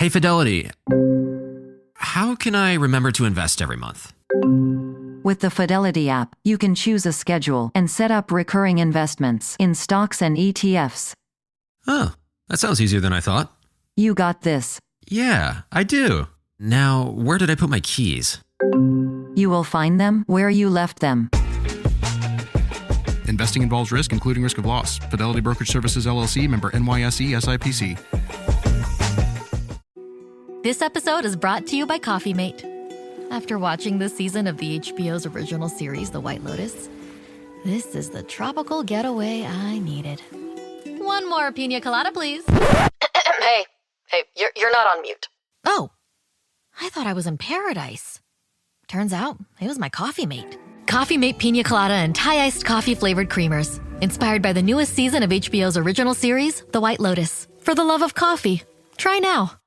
Hey, Fidelity. How can I remember to invest every month? With the Fidelity app, you can choose a schedule and set up recurring investments in stocks and ETFs. Oh, that sounds easier than I thought. You got this. Yeah, I do. Now, where did I put my keys? You will find them where you left them. Investing involves risk, including risk of loss. Fidelity Brokerage Services, LLC, member NYSE, SIPC. This episode is brought to you by Coffee Mate. After watching this season of the HBO's original series, The White Lotus, this is the tropical getaway I needed. One more pina colada, please. Hey, you're not on mute. Oh, I thought I was in paradise. Turns out it was my Coffee Mate. Coffee Mate Pina Colada and Thai-iced coffee-flavored creamers. Inspired by the newest season of HBO's original series, The White Lotus. For the love of coffee. Try now.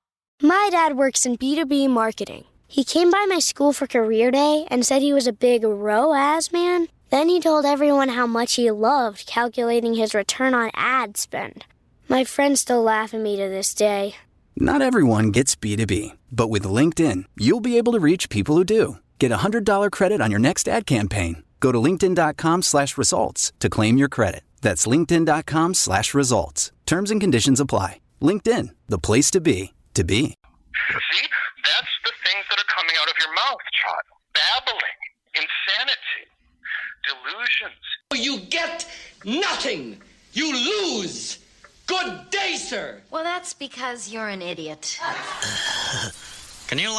My dad works in B2B marketing. He came by my school for career day and said he was a big ROAS man. Then he told everyone how much he loved calculating his return on ad spend. My friends still laugh at me to this day. Not everyone gets B2B, but with LinkedIn, you'll be able to reach people who do. Get a $100 credit on your next ad campaign. Go to linkedin.com/results to claim your credit. That's linkedin.com/results. Terms and conditions apply. LinkedIn, the place to be, to be. See, that's the things that are coming out of your mouth, child. Babbling, insanity, delusions. You get nothing. You lose. Good day, sir. Well, that's because you're an idiot. Can you,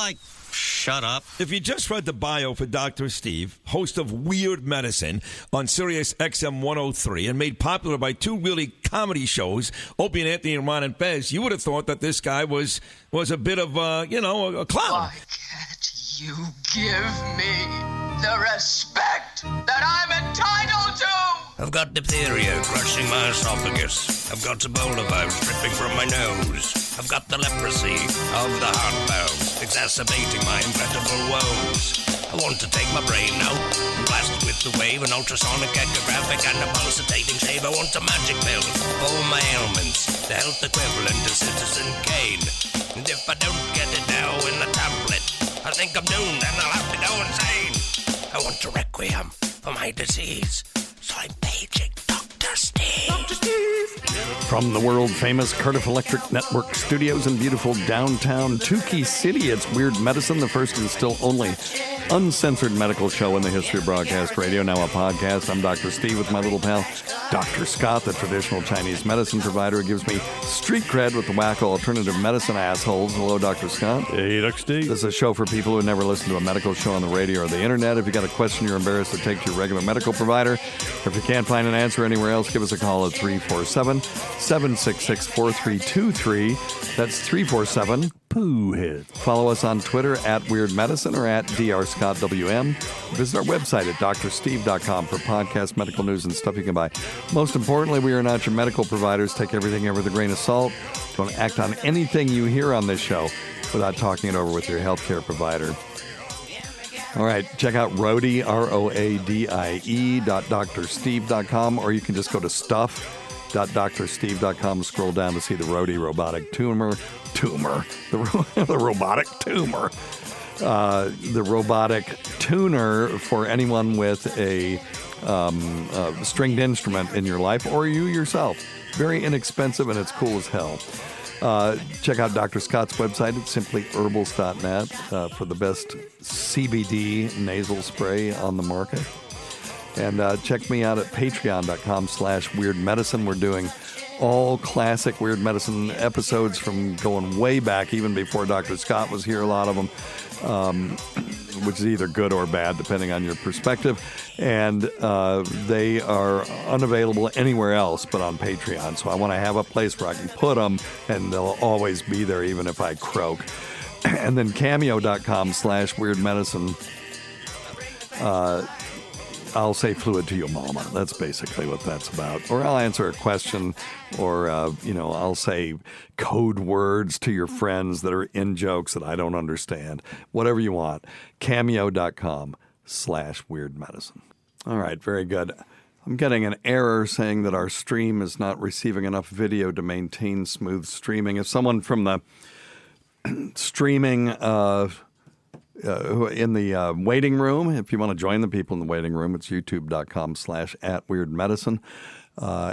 shut up? If you just read the bio for Dr. Steve, host of Weird Medicine on Sirius XM 103 and made popular by two really comedy shows, Opie and Anthony and Ron and Fez, you would have thought that this guy was a bit of, a clown. Why can't you give me the respect that I'm entitled to? I've got diphtheria crushing my esophagus. I've got Ebola virus dripping from my nose. I've got the leprosy of the heart valves, exacerbating my incredible woes. I want to take my brain out and blast it with the wave, an ultrasonic, echographic, and a pulsating shave. I want a magic pill for all my ailments, the health equivalent of Citizen Kane. And if I don't get it now in the tablet, I think I'm doomed and I'll have to go insane. I want a requiem for my disease, so I'm paging Dr. Steve. Dr. Steve! From the world-famous Cardiff Electric Network studios in beautiful downtown Tukey City, it's Weird Medicine, the first and still only uncensored medical show in the history of broadcast radio, now a podcast. I'm Dr. Steve with my little pal, Dr. Scott, the traditional Chinese medicine provider who gives me street cred with the wacko alternative medicine assholes. Hello, Dr. Scott. Hey, Dr. Steve. This is a show for people who never listen to a medical show on the radio or the internet. If you got a question you're embarrassed to take to your regular medical provider, or if you can't find an answer anywhere else, give us a call at 347-766-4323. That's 347-POO-HIT. Follow us on Twitter at Weird Medicine or at DrScottWM. Visit our website at drsteve.com for podcast, medical news, and stuff you can buy. Most importantly, we are not your medical providers. Take everything ever with a grain of salt. Don't act on anything you hear on this show without talking it over with your healthcare provider. All right, check out Roadie, ROADIE.drsteve.com, or you can just go to stuff.drsteve.com, scroll down to see the Roadie robotic tumor, the robotic tumor. The robotic tuner for anyone with a stringed instrument in your life, or you yourself. Very inexpensive, and it's cool as hell. Check out Dr. Scott's website at simplyherbals.net for the best CBD nasal spray on the market. And check me out at patreon.com/weirdmedicine. We're doing all classic Weird Medicine episodes from going way back, even before Dr. Scott was here, a lot of them, which is either good or bad, depending on your perspective. And they are unavailable anywhere else but on Patreon. So I want to have a place where I can put them, and they'll always be there, even if I croak. And then cameo.com/weirdmedicine. I'll say fluid to your mama. That's basically what that's about. Or I'll answer a question, or, I'll say code words to your friends that are in jokes that I don't understand. Whatever you want. Cameo.com/weirdmedicine. All right, very good. I'm getting an error saying that our stream is not receiving enough video to maintain smooth streaming. If someone from the streaming in the waiting room. If you want to join the people in the waiting room, it's youtube.com/@weirdmedicine.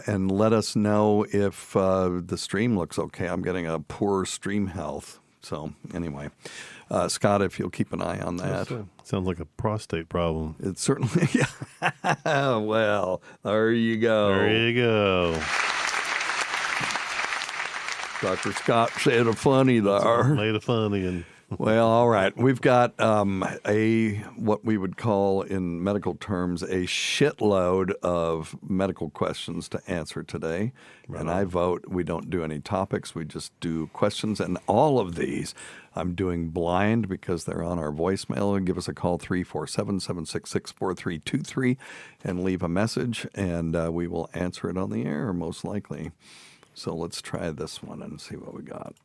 And let us know if the stream looks okay. I'm getting a poor stream health. So anyway, Scott, if you'll keep an eye on that. Sounds like a prostate problem. It certainly, yeah. Well, there you go. There you go. Dr. Scott said a funny there. Made a funny and. Well, all right. We've got what we would call in medical terms a shitload of medical questions to answer today. Right. And I vote we don't do any topics. We just do questions. And all of these I'm doing blind because they're on our voicemail. Give us a call, 347-766-4323, and leave a message, and we will answer it on the air, most likely. So let's try this one and see what we got.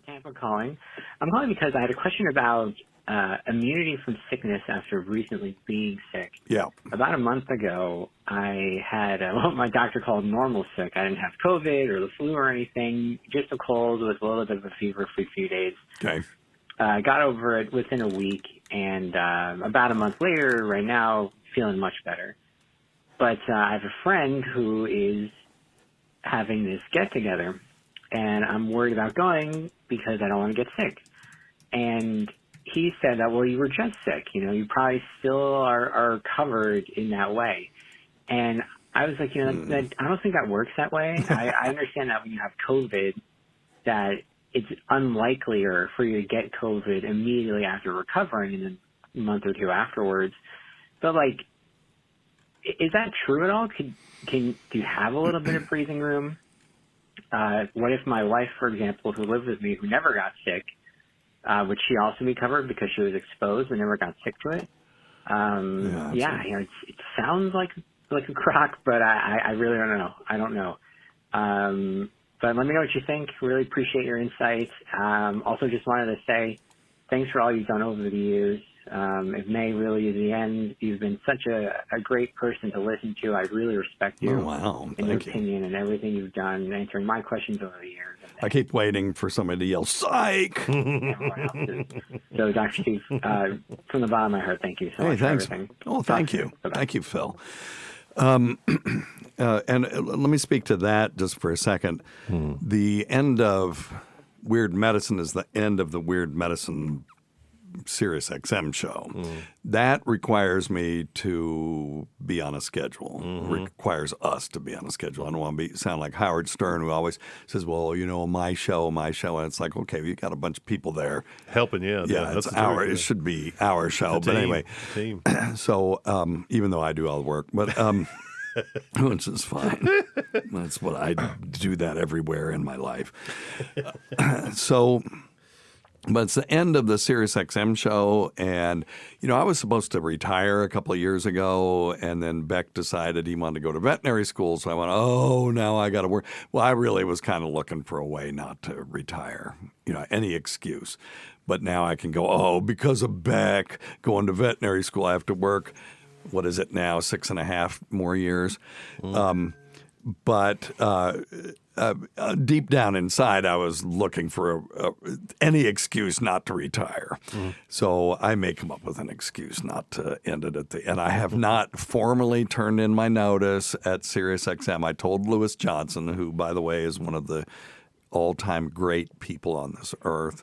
Thanks for calling. I'm calling because I had a question about immunity from sickness after recently being sick. Yeah. About a month ago, I had what my doctor called normal sick. I didn't have COVID or the flu or anything, just a cold with a little bit of a fever for a few days. Okay. I got over it within a week, and about a month later, right now, feeling much better. But I have a friend who is having this get-together, and I'm worried about going because I don't want to get sick. And he said that, well, you were just sick. You know, you probably still are covered in that way. And I was like, I don't think that works that way. I understand that when you have COVID, that it's unlikelier for you to get COVID immediately after recovering and then a month or two afterwards. But, like, is that true at all? Do you have a little bit of breathing room? What if my wife, for example, who lived with me, who never got sick, would she also be covered because she was exposed and never got sick to it? It sounds like a crock, but I really don't know. I don't know. But let me know what you think. Really appreciate your insights. Also just wanted to say thanks for all you've done over the years. If May really is the end, you've been such a great person to listen to. I really respect you. Oh, wow. And your opinion and everything you've done, answering my questions over the years. I keep waiting for somebody to yell, psych! So, Dr. Steve, from the bottom of my heart, thank you so much for everything. Oh, thank you. Thank you, Phil. And let me speak to that just for a second. The end of Weird Medicine is the end of the Weird Medicine Sirius XM show. That requires me to be on a schedule. Requires us to be on a schedule. I don't want to sound like Howard Stern, who always says, well, my show. And it's like, okay, you got a bunch of people there. Helping you. Yeah, it should be our show. But anyway, so even though I do all the work, but which is fine. That's what I do that everywhere in my life. But it's the end of the Sirius XM show, and, I was supposed to retire a couple of years ago, and then Beck decided he wanted to go to veterinary school, so I went, now I got to work. Well, I really was kind of looking for a way not to retire, any excuse. But now I can go, because of Beck going to veterinary school, I have to work, what is it now, 6.5 more years? But deep down inside, I was looking for any excuse not to retire. So I may come up with an excuse not to end it at the end. I have not formally turned in my notice at SiriusXM. I told Lewis Johnson, who, by the way, is one of the all-time great people on this earth.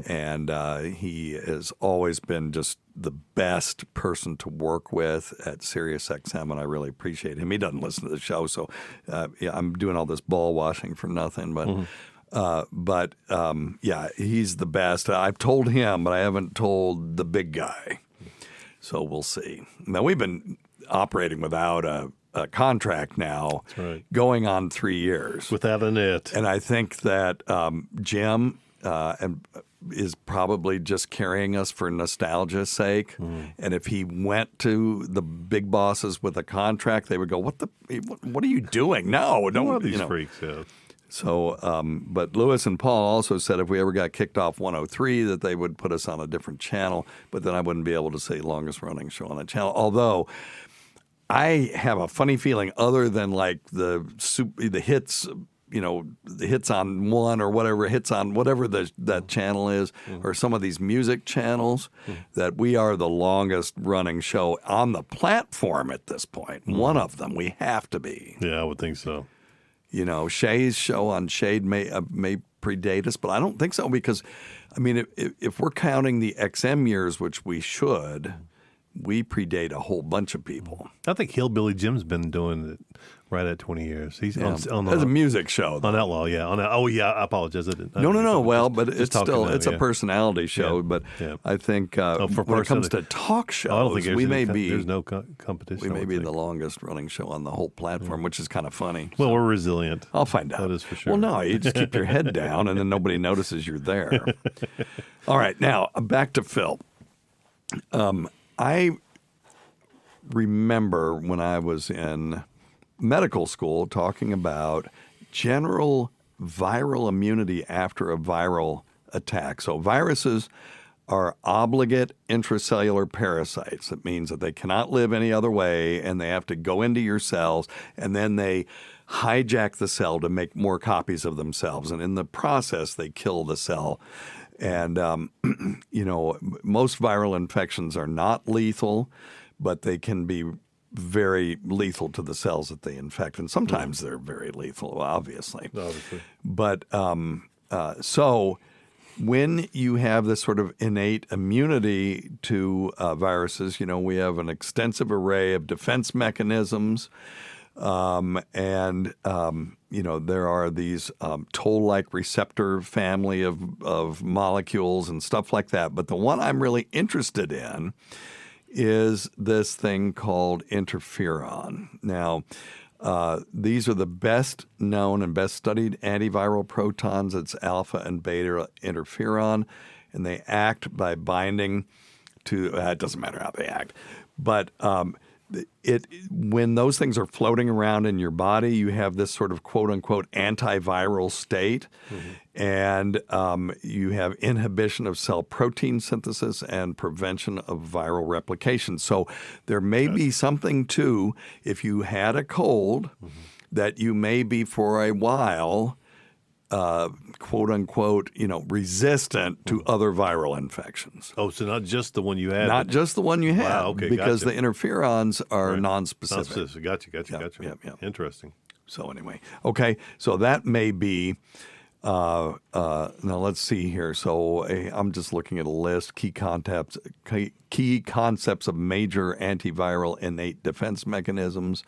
And he has always been just the best person to work with at SiriusXM, and I really appreciate him. He doesn't listen to the show, so I'm doing all this ball washing for nothing. But he's the best. I've told him, but I haven't told the big guy. So we'll see. Now, we've been operating without a contract now, going on 3 years. Without a net. And I think that Jim is probably just carrying us for nostalgia's sake. And if he went to the big bosses with a contract, they would go, what are you doing? No, don't. What are these freaks? Yeah. So, but Lewis and Paul also said if we ever got kicked off 103 that they would put us on a different channel, but then I wouldn't be able to say longest running show on that channel. Although I have a funny feeling, other than like the hits hits on one or whatever hits on whatever that channel is, or some of these music channels, that we are the longest running show on the platform at this point. One of them, we have to be. Yeah, I would think so. Shay's show on Shade may predate us, but I don't think so, because, if we're counting the XM years, which we should, we predate a whole bunch of people. I think Hillbilly Jim's been doing it right at 20 years. He's on as a music show. On Outlaw, yeah. I apologize. No. Well, but it's still now, it's a personality show. Yeah. But Yeah. I think when it comes to talk shows, I don't think there's no competition. We may be the longest running show on the whole platform, which is kind of funny. Well, we're resilient. I'll find out. That is for sure. Well, no, you just keep your head down, and then nobody notices you're there. All right, now back to Phil. I remember when I was in medical school talking about general viral immunity after a viral attack. So viruses are obligate intracellular parasites. That means that they cannot live any other way, and they have to go into your cells, and then they hijack the cell to make more copies of themselves. And in the process, they kill the cell. And, most viral infections are not lethal, but they can be very lethal to the cells that they infect. And sometimes they're very lethal, obviously. But so when you have this sort of innate immunity to viruses, we have an extensive array of defense mechanisms. There are these toll-like receptor family of molecules and stuff like that. But the one I'm really interested in is this thing called interferon. Now, these are the best known and best studied antiviral protons. It's alpha and beta interferon, and they act by binding to, it doesn't matter how they act, but when those things are floating around in your body, you have this sort of quote-unquote antiviral state, and you have inhibition of cell protein synthesis and prevention of viral replication. So there may be something to, if you had a cold, that you may be for a while quote unquote, resistant to other viral infections. Oh, so not just the one you had. Not just the one you had. Wow, okay, because gotcha. the interferons are Right. nonspecific. Gotcha. Yeah. Interesting. So anyway, okay, so that may be. Now let's see here. So I'm just looking at a list. Key concepts of major antiviral innate defense mechanisms.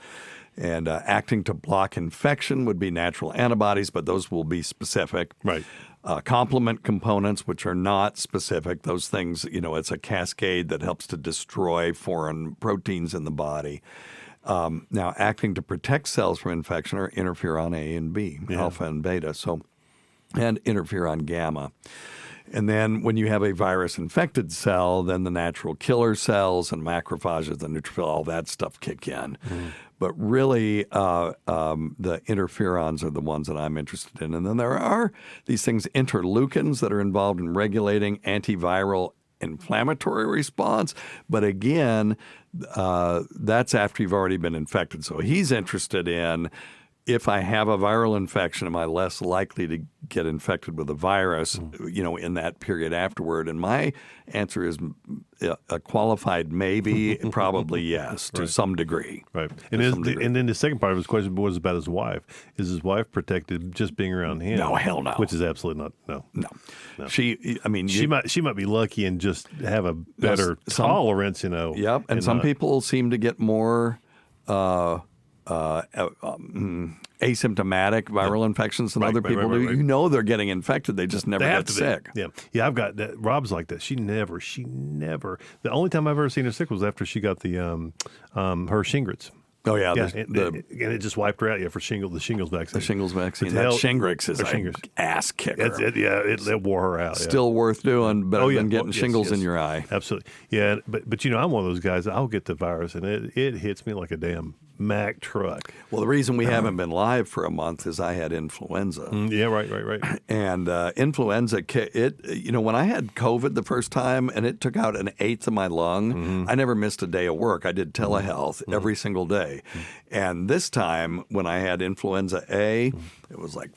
And acting to block infection would be natural antibodies, but those will be specific. Right. Complement components, which are not specific. Those things, it's a cascade that helps to destroy foreign proteins in the body. Now, acting to protect cells from infection are interferon A and B, alpha and beta, and interferon gamma. And then when you have a virus-infected cell, then the natural killer cells and macrophages, the neutrophil, all that stuff kick in. But really, the interferons are the ones that I'm interested in. And then there are these things, interleukins, that are involved in regulating antiviral inflammatory response. But again, that's after you've already been infected. So he's interested in, if I have a viral infection, am I less likely to get infected with a virus, in that period afterward? And my answer is a qualified maybe, probably yes, to some degree. Right. And then the second part of his question was about his wife. Is his wife protected just being around him? No, hell no. Which is absolutely not. No. She might be lucky and just have a better tolerance, Yep. And some people seem to get more asymptomatic viral infections than other people do. Right. They're getting infected. They just never get sick. Yeah. I've got that. Rob's like that. She never. The only time I've ever seen her sick was after she got the her Shingrix. Oh yeah, and it just wiped her out. Yeah, for the shingles vaccine. The shingles vaccine. That Shingrix is an ass kicker. It wore her out. Still worth doing, better than getting shingles in your eye. Absolutely. Yeah, but I'm one of those guys. I'll get the virus and it hits me like a damn Mack truck. Well, the reason we haven't been live for a month is I had influenza. Yeah, right. And influenza, when I had COVID the first time and it took out 1/8 of my lung, I never missed a day of work. I did telehealth every single day. And this time when I had influenza A, it was like,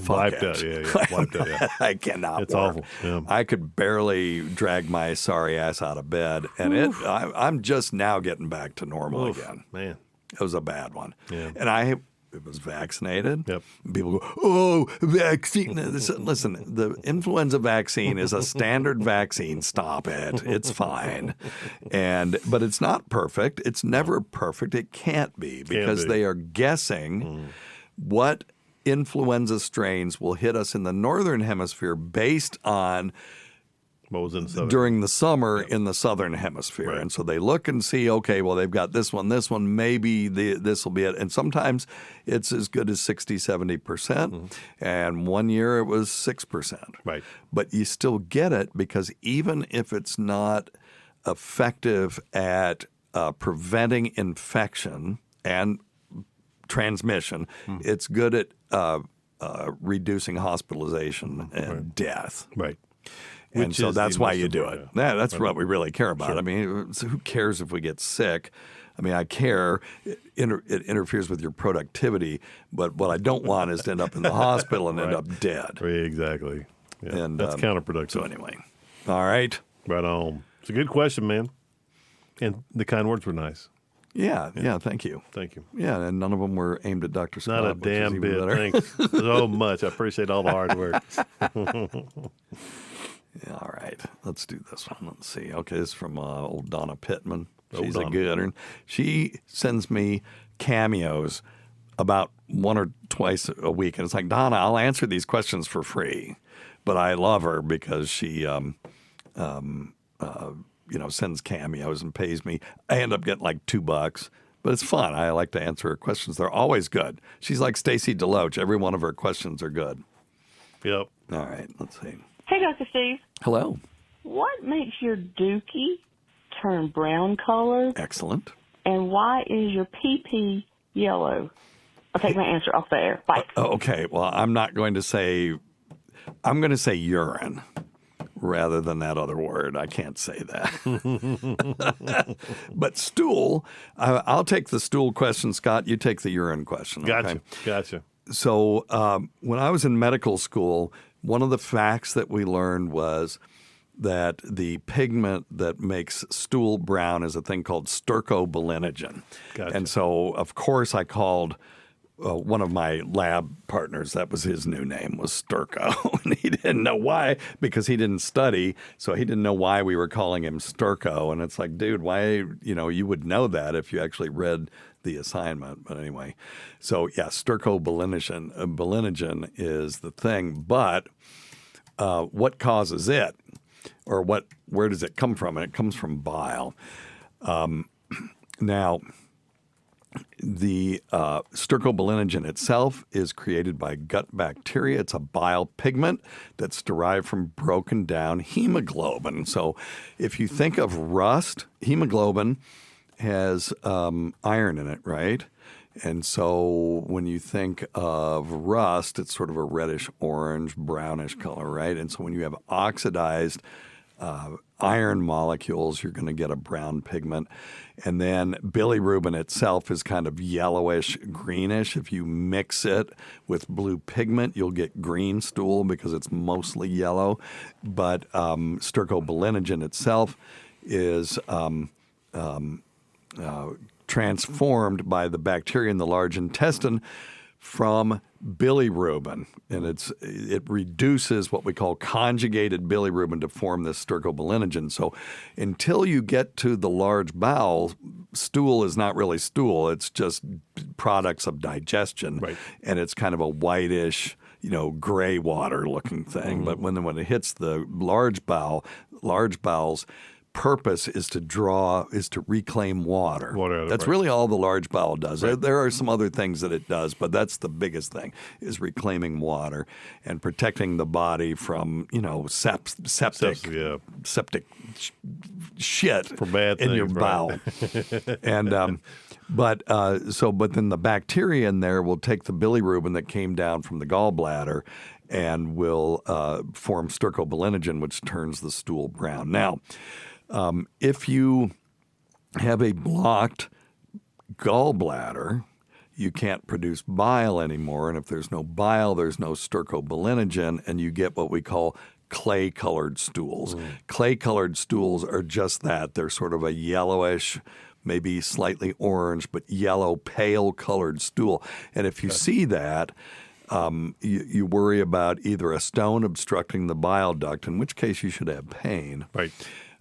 Wiped out, wiped out, yeah. I cannot It's work. awful. Yeah. I could barely drag my sorry ass out of bed. And I'm just now getting back to normal again. Man. It was a bad one. Yeah. And I was vaccinated. Yep. People go, oh, vaccine. Listen, the influenza vaccine is a standard vaccine. Stop it. It's fine. But it's not perfect. It's never perfect. It can't be because they are guessing what influenza strains will hit us in the northern hemisphere based on what was in the during the summer in the southern hemisphere. Right. And so they look and see, okay, well, they've got this one, maybe this will be it. And sometimes it's as good as 60, 70%. And one year it was 6%. Right. But you still get it because even if it's not effective at preventing infection and transmission, it's good at reducing hospitalization and death. Right. And Which so is that's the why most you do it. important, Yeah, that's Right. what we really care about. Sure. I mean, so who cares if we get sick? I mean, I care. It interferes with your productivity, but what I don't want is to end up in the hospital and end up dead. Exactly. Yeah. And that's counterproductive. So anyway, all right. Right on. It's a good question, man. And the kind words were nice. Yeah, thank you. Thank you. Yeah, and none of them were aimed at Dr. Scott. Not a which is damn even bit. better. Thanks so much. I appreciate all the hard work. Yeah, all right. Let's do this one. Let's see. Okay, this is from old Donna Pittman. Old She's Donna. a good one. She sends me cameos about one or twice a week. And it's like, Donna, I'll answer these questions for free. But I love her because she sends cameos and pays me. I end up getting like $2. But it's fun. I like to answer her questions. They're always good. She's like Stacy DeLoach. Every one of her questions are good. Yep. All right. Let's see. Hey, Dr. Steve. Hello. What makes your dookie turn brown color? Excellent. And why is your pee-pee yellow? I'll take my answer off the air. Bye. Okay. Well, I'm going to say urine rather than that other word. I can't say that. But stool, I'll take the stool question, Scott. You take the urine question. Okay? Gotcha. So when I was in medical school, one of the facts that we learned was that the pigment that makes stool brown is a thing called stercobilinogen. Gotcha. And so, of course, I called one of my lab partners. That was his new name, was Sturco. And he didn't know why, because he didn't study. So he didn't know why we were calling him Sturco. And it's like, dude, why, you would know that if you actually read the assignment. But anyway, so yeah, stercobilinogen is the thing. But what causes it, or where does it come from? And it comes from bile. Now, the stercobilinogen itself is created by gut bacteria. It's a bile pigment that's derived from broken down hemoglobin. So if you think of rust, hemoglobin has iron in it, right? And so when you think of rust, it's sort of a reddish orange, brownish color, right? And so when you have oxidized iron molecules, you're going to get a brown pigment. And then bilirubin itself is kind of yellowish, greenish. If you mix it with blue pigment, you'll get green stool because it's mostly yellow. But stercobilinogen itself is transformed by the bacteria in the large intestine from bilirubin, and it reduces what we call conjugated bilirubin to form this stercobilinogen. So until you get to the large bowel, stool is not really stool. It's just products of digestion, right. And it's kind of a whitish, gray water looking thing. Mm-hmm. But when it hits the large bowel's purpose is to reclaim water. That's really all the large bowel does. Right. There are some other things that it does, but that's the biggest thing, is reclaiming water and protecting the body from, septic shit for bad in things, your bowel. Right. And But then the bacteria in there will take the bilirubin that came down from the gallbladder and will form stercobilinogen, which turns the stool brown. Now, if you have a blocked gallbladder, you can't produce bile anymore. And if there's no bile, there's no stercobilinogen, and you get what we call clay-colored stools. Clay-colored stools are just that. They're sort of a yellowish, maybe slightly orange, but yellow, pale-colored stool. And if you see that, you worry about either a stone obstructing the bile duct, in which case you should have pain, right,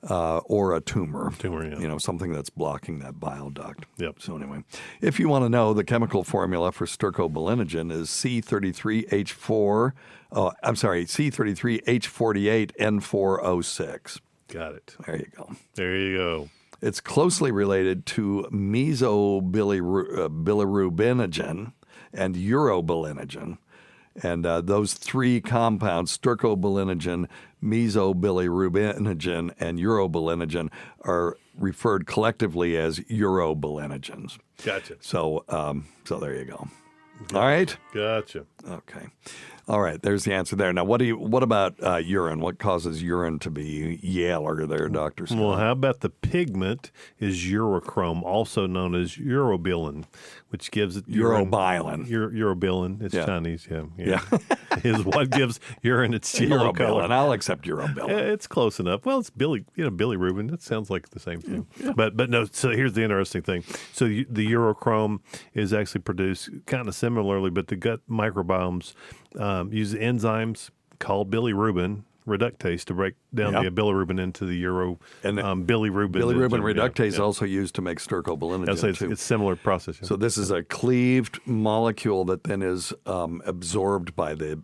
or a tumor. Yeah. Something that's blocking that bile duct. Yep. So anyway, if you want to know, the chemical formula for stercobilinogen is C33H48N4O6. Got it. There you go. There you go. It's closely related to mesobilirubinogen and urobilinogen. And those three compounds, stercobilinogen, mesobilirubinogen, and urobilinogen, are referred collectively as urobilinogens. Gotcha. So there you go. All right. Gotcha. Okay. All right. There's the answer there. Now, what about urine? What causes urine to be yaller there, Dr. Scott? Well, how about the pigment is urochrome, also known as urobilin, which gives it urobilin. Urobilin. It's Yeah. Chinese. Yeah. Is what gives urine its yellow color. Urobilin. I'll accept urobilin. It's close enough. Well, it's bilirubin. That sounds like the same thing. Yeah. But no. So here's the interesting thing. So the urochrome is actually produced kind of similarly, but the gut microbiomes use enzymes called bilirubin reductase to break down the bilirubin into the bilirubin. Bilirubin reductase is also used to make stercobilinogen, too. It's similar process. Yeah. So this is a cleaved molecule that then is absorbed by the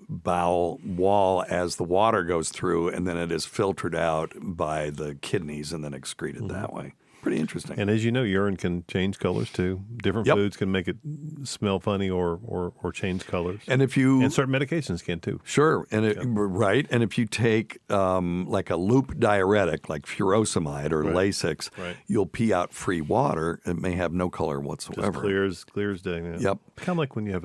bowel wall as the water goes through, and then it is filtered out by the kidneys and then excreted that way. Pretty interesting. And as you know, urine can change colors too. Different foods can make it smell funny or change colors. And certain medications can too. Sure. And right. And if you take like a loop diuretic like furosemide or Lasix, you'll pee out free water. It may have no color whatsoever. Just clear as day. Yeah. Yep. Kind of like when you have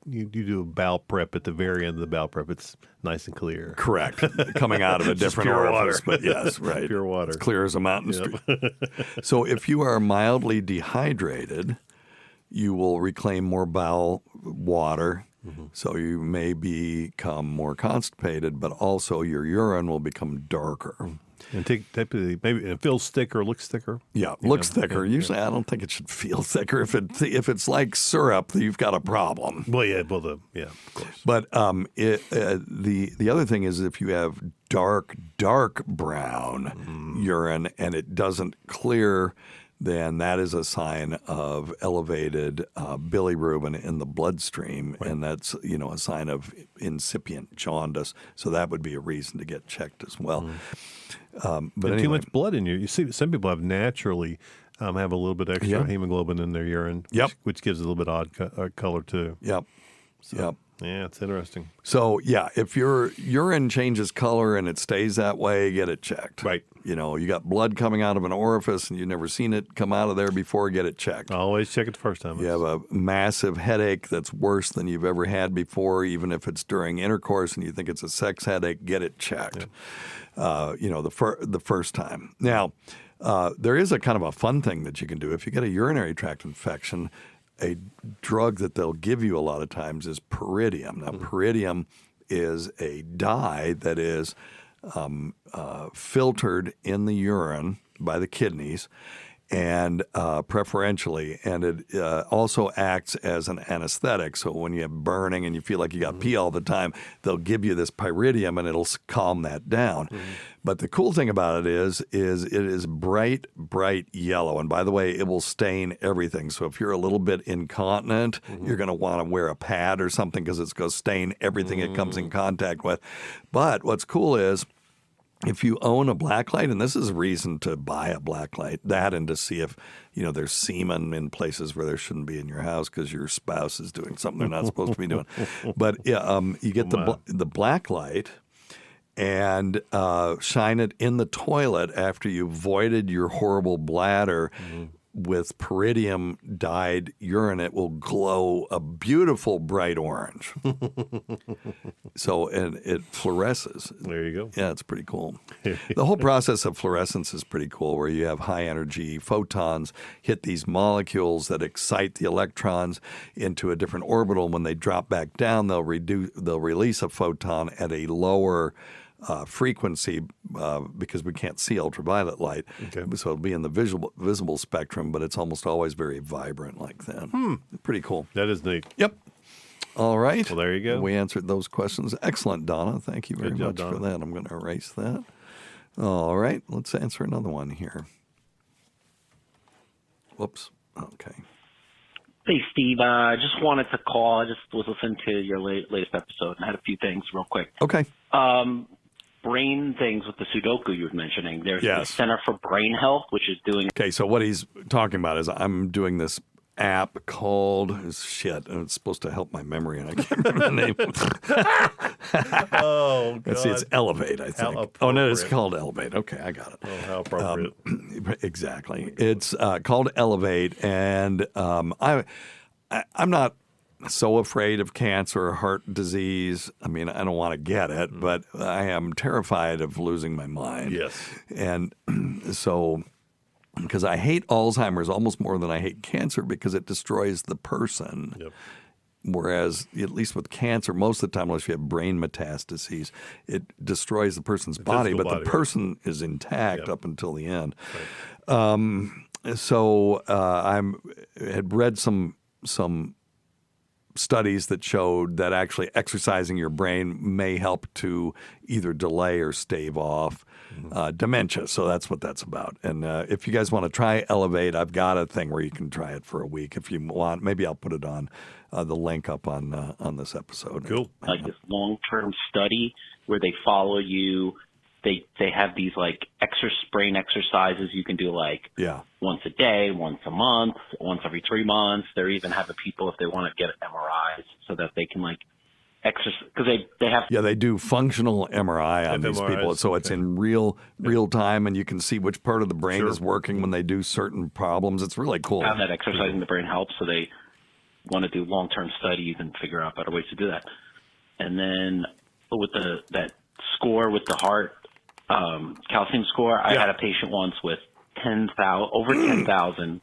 you do a bowel prep at the very end of the bowel prep. It's nice and clear. Correct. Coming out of a different pure orifice. water. But yes, right. Pure water. It's clear as a mountain stream. So if you are mildly dehydrated, you will reclaim more bowel water. So you may become more constipated, but also your urine will become darker. And typically, maybe it feels thicker, looks thicker. Yeah, looks thicker. Usually, I don't think it should feel thicker. If it's like syrup, you've got a problem. Well, yeah, of course. But the other thing is if you have dark brown urine and it doesn't clear, then that is a sign of elevated bilirubin in the bloodstream, and that's a sign of incipient jaundice. So that would be a reason to get checked as well. But anyway. Too much blood in you see, some people have naturally have a little bit extra hemoglobin in their urine, which gives it a little bit odd color too. Yep. So, yeah, it's interesting. So, if your urine changes color and it stays that way, get it checked. Right. You got blood coming out of an orifice and you've never seen it come out of there before, get it checked. Always check it the first time. You have a massive headache that's worse than you've ever had before, even if it's during intercourse and you think it's a sex headache, get it checked. The first time. Now, there is a kind of a fun thing that you can do. If you get a urinary tract infection, a drug that they'll give you a lot of times is pyridium. Now, pyridium is a dye that is filtered in the urine by the kidneys, and preferentially, and it also acts as an anesthetic. So when you have burning and you feel like you got pee all the time, they'll give you this pyridium and it'll calm that down. But the cool thing about it is it is bright yellow. And by the way, it will stain everything. So if you're a little bit incontinent, you're going to want to wear a pad or something because it's going to stain everything it comes in contact with. But what's cool is, if you own a blacklight, and this is a reason to buy a blacklight, that and to see if there's semen in places where there shouldn't be in your house because your spouse is doing something they're not supposed to be doing. But you get the blacklight, and shine it in the toilet after you voided your horrible bladder with peridium dyed urine. It will glow a beautiful bright orange. So, and it fluoresces. There you go. Yeah, it's pretty cool. The whole process of fluorescence is pretty cool, where you have high energy photons hit these molecules that excite the electrons into a different orbital. When they drop back down, they'll release a photon at a lower frequency because we can't see ultraviolet light. Okay. So it'll be in the visible spectrum, but it's almost always very vibrant like that. Pretty cool. That is neat. Yep. All right. Well, there you go. We answered those questions. Excellent, Donna. Thank you very much for that. I'm going to erase that. All right. Let's answer another one here. Whoops. Okay. Hey, Steve. I just wanted to call. I just was listening to your latest episode and had a few things real quick. Okay. Brain things with the Sudoku you were mentioning. There's the Center for Brain Health, which is doing... Okay, so what he's talking about is I'm doing this app called... Shit, and it's supposed to help my memory, and I can't remember the name. Oh, God. Let's see, it's Elevate, I think. Oh, no, it's called Elevate. Okay, I got it. Oh, how appropriate. Exactly. It's called Elevate, and I'm not so afraid of cancer or heart disease. I mean, I don't want to get it, but I am terrified of losing my mind. Yes. And so, because I hate Alzheimer's almost more than I hate cancer because it destroys the person. Yep. Whereas, at least with cancer, most of the time, unless you have brain metastases, it destroys the person's body, but the person is intact up until the end. Right. So I had read some studies that showed that actually exercising your brain may help to either delay or stave off dementia. So that's what that's about. And if you guys want to try Elevate, I've got a thing where you can try it for a week if you want. Maybe I'll put it on the link up on this episode. Cool. Like this long-term study where they follow you. They have these like brain exercises you can do like once a day, once a month, once every 3 months. They're even having people if they want to get MRIs so that they can like exercise because they have. Yeah, they do functional MRI on these people, so it's in real time, and you can see which part of the brain is working when they do certain problems. It's really cool. How that exercising the brain helps, so they want to do long-term studies and figure out better ways to do that. And then with that score with the heart. Calcium score. I had a patient once with over 10,000.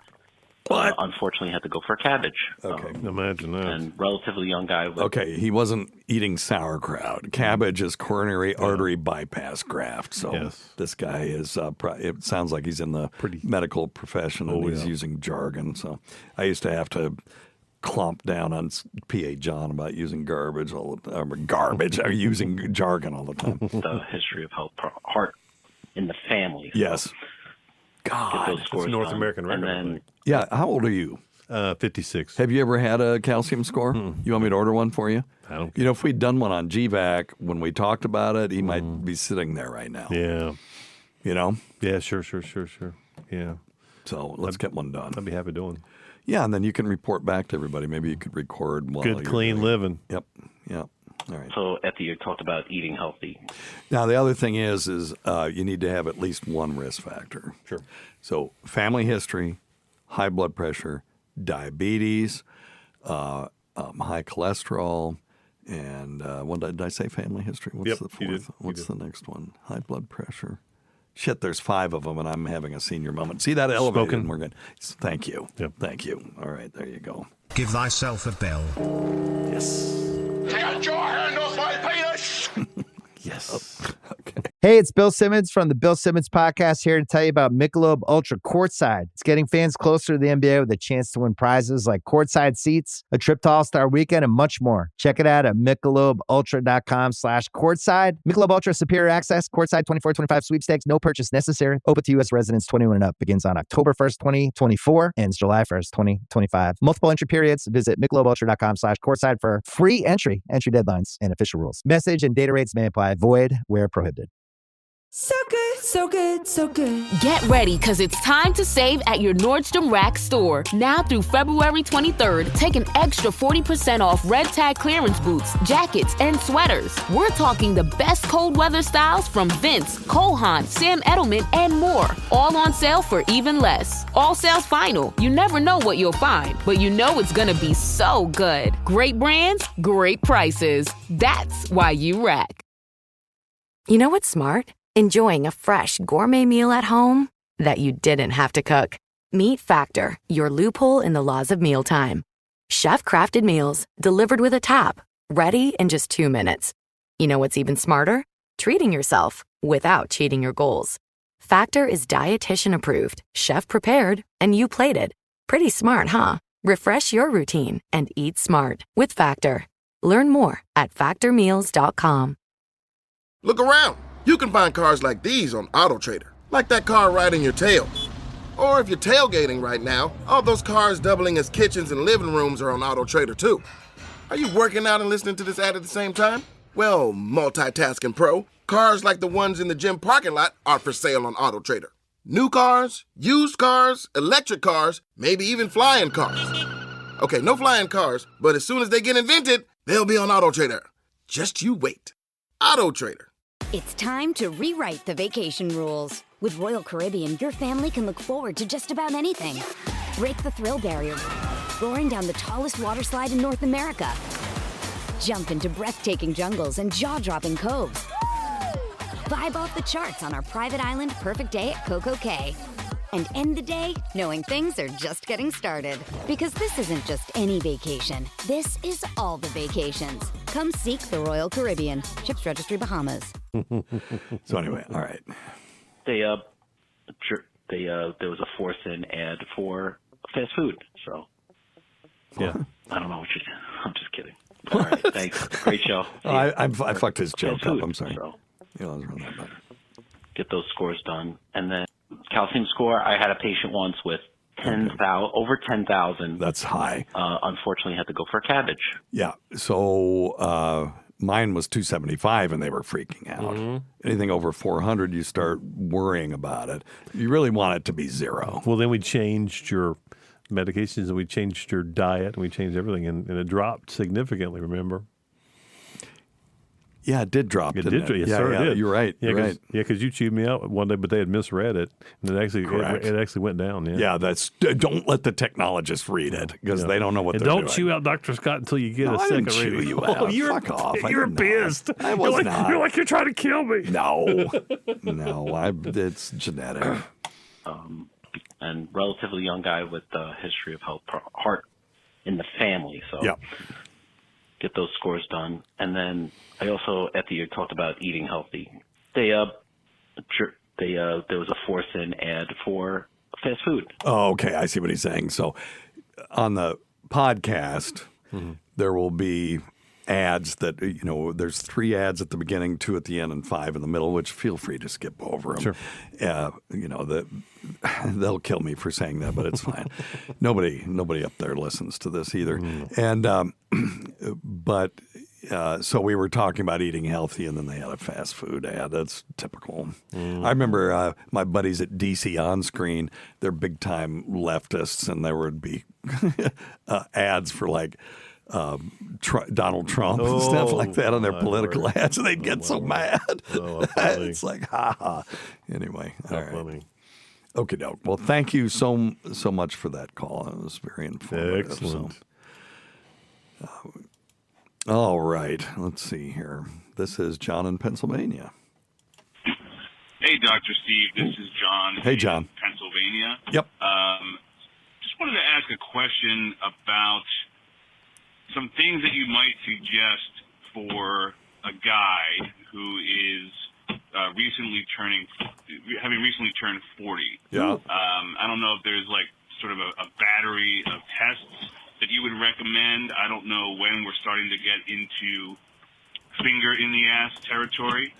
Unfortunately, had to go for a cabbage. Okay, imagine that. And relatively young guy. Okay, he wasn't eating sauerkraut. Cabbage is coronary artery bypass graft. So this guy is. It sounds like he's in the medical profession and he's using jargon. So I used to have to clomp down on P.A. John about using garbage all the time, or using jargon all the time. The history of heart in the family. Yes. God, it's North American record. And then, yeah, how old are you? 56. Have you ever had a calcium score? You want me to order one for you? I don't. You know, if we'd done one on GVAC when we talked about it, he might be sitting there right now. Yeah. You know? Yeah, sure. Yeah. So let's get one done. I'd be happy doing. Yeah, and then you can report back to everybody. Maybe you could record while good, clean living. Yep. All right. So, Effie, you talked about eating healthy. Now, the other thing is you need to have at least one risk factor. Sure. So, family history, high blood pressure, diabetes, high cholesterol, and what did I say? Family history. What's the fourth? What's the next one? High blood pressure. Shit, there's 5 of them, and I'm having a senior moment. See that elevator? And we're good. Thank you. Yep. Thank you. All right, there you go. Give thyself a bell. Yes. Get your hand off my penis! Yes. Okay. Hey, it's Bill Simmons from the Bill Simmons Podcast here to tell you about Michelob Ultra Courtside. It's getting fans closer to the NBA with a chance to win prizes like courtside seats, a trip to All-Star Weekend, and much more. Check it out at MichelobUltra.com/courtside. Michelob Ultra Superior Access, Courtside 24-25 sweepstakes, no purchase necessary. Open to U.S. residents 21 and up. Begins on October 1st, 2024, ends July 1st, 2025. Multiple entry periods. Visit MichelobUltra.com/courtside for free entry deadlines, and official rules. Message and data rates may apply. Void where prohibited. So good, So good, so good. Get ready, because it's time to save at your Nordstrom Rack store. Now through February 23rd, take an extra 40% off red tag clearance boots, jackets, and sweaters. We're talking the best cold weather styles from Vince, Cole Haan, Sam Edelman, and more. All on sale for even less. All sales final. You never know what you'll find, but you know it's gonna be so good. Great brands, great prices. That's why you rack. You know what's smart? Enjoying a fresh gourmet meal at home that you didn't have to cook. Meet Factor, your loophole in the laws of mealtime. Chef-crafted meals delivered with a tap, ready in just 2 minutes. You know what's even smarter? Treating yourself without cheating your goals. Factor is dietitian approved, chef prepared, and you plated. Pretty smart, huh? Refresh your routine and eat smart with Factor. Learn more at factormeals.com. Look around. You can find cars like these on AutoTrader, like that car riding your tail. Or if you're tailgating right now, all those cars doubling as kitchens and living rooms are on AutoTrader too. Are you working out and listening to this ad at the same time? Well, multitasking pro, cars like the ones in the gym parking lot are for sale on AutoTrader. New cars, used cars, electric cars, maybe even flying cars. Okay, no flying cars, but as soon as they get invented, they'll be on AutoTrader. Just you wait. AutoTrader. It's time to rewrite the vacation rules. With Royal Caribbean, your family can look forward to just about anything. Break the thrill barrier, roaring down the tallest water slide in North America. Jump into breathtaking jungles and jaw-dropping coves. Vibe off the charts on our private island Perfect Day at Coco Cay. And end the day knowing things are just getting started. Because this isn't just any vacation. This is all the vacations. Come seek the Royal Caribbean. Ships Registry, Bahamas. So anyway, all right. There was a force-in ad for fast food. So yeah, I don't know what you're. I'm just kidding. All right, thanks. Great show. I fucked his joke Fast food, up. I'm sorry. so Yeah, I was wrong that bad. get those scores done, and then calcium score. I had a patient once with over 10,000. That's high. Unfortunately, had to go for cabbage. Yeah. So mine was 275, and they were freaking out. Mm-hmm. Anything over 400, you start worrying about it. You really want it to be zero. Well, then we changed your medications, and we changed your diet, and we changed everything, and it dropped significantly, remember? Yeah, it did drop. It didn't did. it? Yes, sir, it did. You're right. Yeah, You're right. Yeah, because you chewed me out one day, but they had misread it, and it actually went down. Yeah, Yeah, don't let the technologists read it because they don't know what and they're don't doing. chew out Dr. Scott until you get No, a I second didn't chew reading. you out. You're, Fuck off. I You're did not. pissed. I was you're not. You're like you're trying to kill me. No, it's genetic. And relatively young guy with a history of heart in the family. So get those scores done. And then I also, at the year, talked about eating healthy. There was a force-in ad for fast food. Oh, okay. I see what he's saying. So on the podcast, there will be ads that, there's 3 ads at the beginning, 2 at the end, and 5 in the middle, which feel free to skip over them. Sure. They'll kill me for saying that, but it's fine. Nobody up there listens to this either. And so we were talking about eating healthy, and then they had a fast food ad. That's typical. I remember my buddies at DC On Screen, they're big-time leftists, and there would be ads for like Donald Trump and stuff like that on their political ads, and they'd get so mad. It's like, ha. Anyway, all right. Okay, doke. Well, thank you so much for that call. It was very informative. Excellent. All right. Let's see here. This is John in Pennsylvania. Hey, Dr. Steve. This is John. Hey, John. In Pennsylvania. Yep. Just wanted to ask a question about some things that you might suggest for a guy who is having recently turned 40. Yeah. I don't know if there's like sort of a battery of tests that you would recommend. I don't know when we're starting to get into finger in the ass territory.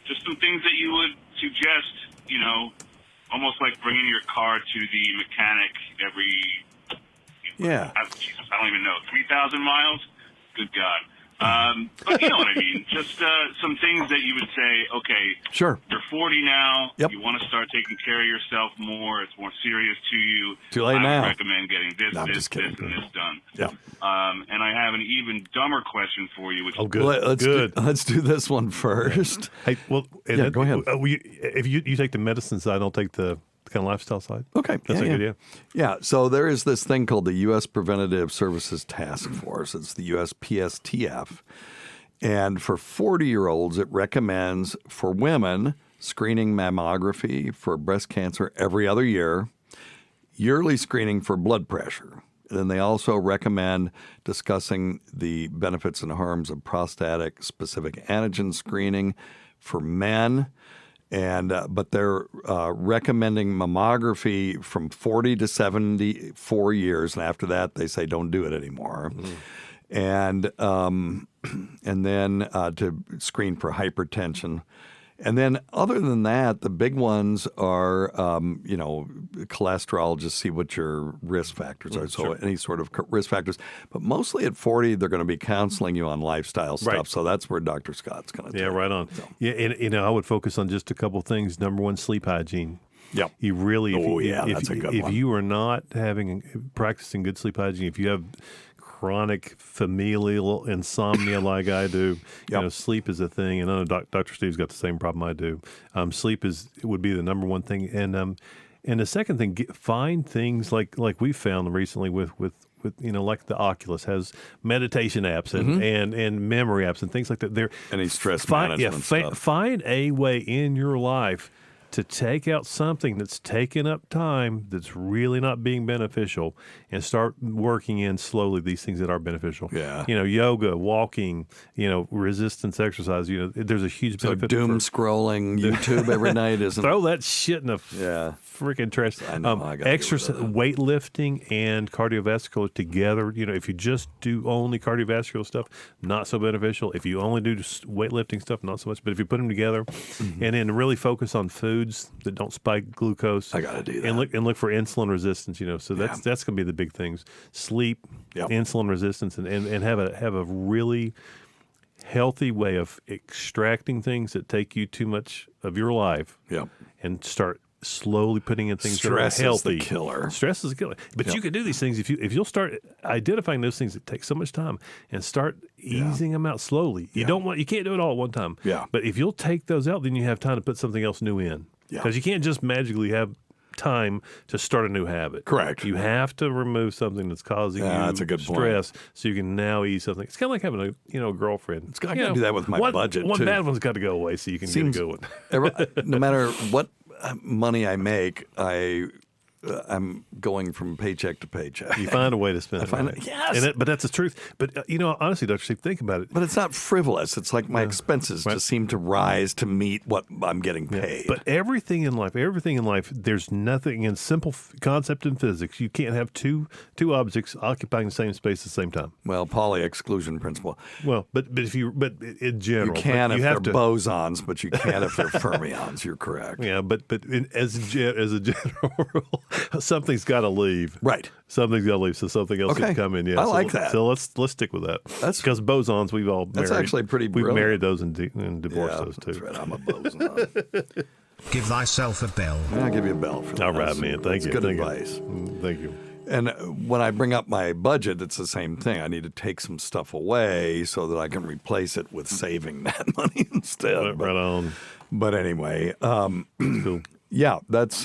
Just some things that you would suggest, almost like bringing your car to the mechanic every, I don't even know, 3,000 miles? Good God. But you know what I mean. Just some things that you would say, okay, sure, you're 40 now. Yep. You want to start taking care of yourself more. It's more serious to you. Too late I now. would recommend getting this, No, I'm this, just kidding. this, and this done. Yeah. And I have an even dumber question for you. Which Let's do this one first. Hey, well, Yeah, go ahead. If you take the medicine side, I'll take the kind of lifestyle side. Okay. That's a good idea. Yeah. So there is this thing called the U.S. Preventative Services Task Force. It's the USPSTF. And for 40-year-olds, it recommends for women screening mammography for breast cancer every other year, yearly screening for blood pressure. And then they also recommend discussing the benefits and harms of prostatic-specific antigen screening for men. But they're recommending mammography from 40 to 74 years, and after that, they say don't do it anymore. And then to screen for hypertension. And then other than that, the big ones are, cholesterol, just see what your risk factors are. So any sort of risk factors. But mostly at 40, they're going to be counseling you on lifestyle stuff. Right. So that's where Dr. Scott's going to Yeah, right on. So. Yeah, and I would focus on just a couple things. Number one, sleep hygiene. Yep. You really, that's a good one. If you are not practicing good sleep hygiene, if you have chronic familial insomnia like I do, sleep is a thing. And I know Dr. Steve's got the same problem I do. Sleep would be the number one thing. And the second thing, find things like we found recently with like the Oculus has meditation apps and memory apps and things like that. Any stress management stuff. Find a way in your life to take out something that's taking up time that's really not being beneficial and start working in slowly these things that are beneficial. Yeah. Yoga, walking, resistance exercise, there's a huge benefit. So doom scrolling YouTube every night isn't... Throw that shit in the freaking trash. I know. I got exercise, weightlifting and cardiovascular together. If you just do only cardiovascular stuff, not so beneficial. If you only do weightlifting stuff, not so much. But if you put them together and then really focus on foods that don't spike glucose, I got to do that. And look for insulin resistance. So that's going to be the big things: sleep, insulin resistance, and have a really healthy way of extracting things that take you too much of your life. And start slowly putting in things Stress that are healthy. Is the killer. Stress is a killer. But you can do these things if you'll start identifying those things that take so much time and start easing them out slowly. You can't do it all at one time. Yeah. But if you'll take those out, then you have time to put something else new in. Because you can't just magically have time to start a new habit. Correct. You have to remove something that's causing you that's a good stress, so you can now ease something. It's kind of like having a girlfriend. I got to do that with my budget One too. bad one's got to go away, so you can get a good one. No matter what money I make, I'm going from paycheck to paycheck. You find a way to spend it. Right? Yes. But that's the truth. But, honestly, Dr. Steve, think about it. But it's not frivolous. It's like my expenses just seem to rise to meet what I'm getting paid. But everything in life, there's nothing in simple concept in physics. You can't have two objects occupying the same space at the same time. Well, Pauli exclusion principle. Well, but in general. You can if they're to, bosons, but you can't if they're fermions. You're correct. Yeah, but as a general rule, something's got to leave. Right. Something's got to leave, so something else can come in. Yeah, I like that. So let's stick with that. That's because bosons we've all married. That's actually pretty brilliant. We've married those and divorced those too. That's right. I'm a boson. Give thyself a bell. I'll give you a bell for that. All right, man. Thank you. Good advice. Thank you. And when I bring up my budget, it's the same thing. I need to take some stuff away so that I can replace it with saving that money instead. Right on. But anyway, cool. Yeah, that's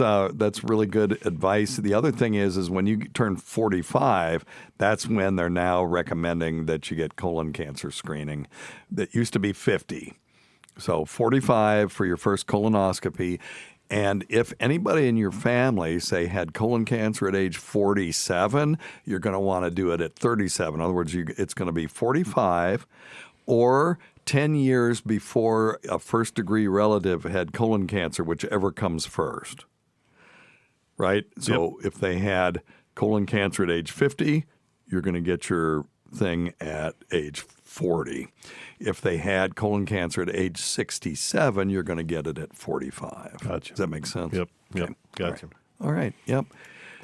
really good advice. The other thing is when you turn 45, that's when they're now recommending that you get colon cancer screening. That used to be 50. So 45 for your first colonoscopy. And if anybody in your family, say, had colon cancer at age 47, you're going to want to do it at 37. In other words, it's going to be 45 or 10 years before a first-degree relative had colon cancer, whichever comes first, right? So if they had colon cancer at age 50, you're going to get your thing at age 40. If they had colon cancer at age 67, you're going to get it at 45. Gotcha. Does that make sense? Yep. Okay. Gotcha. All right. Yep.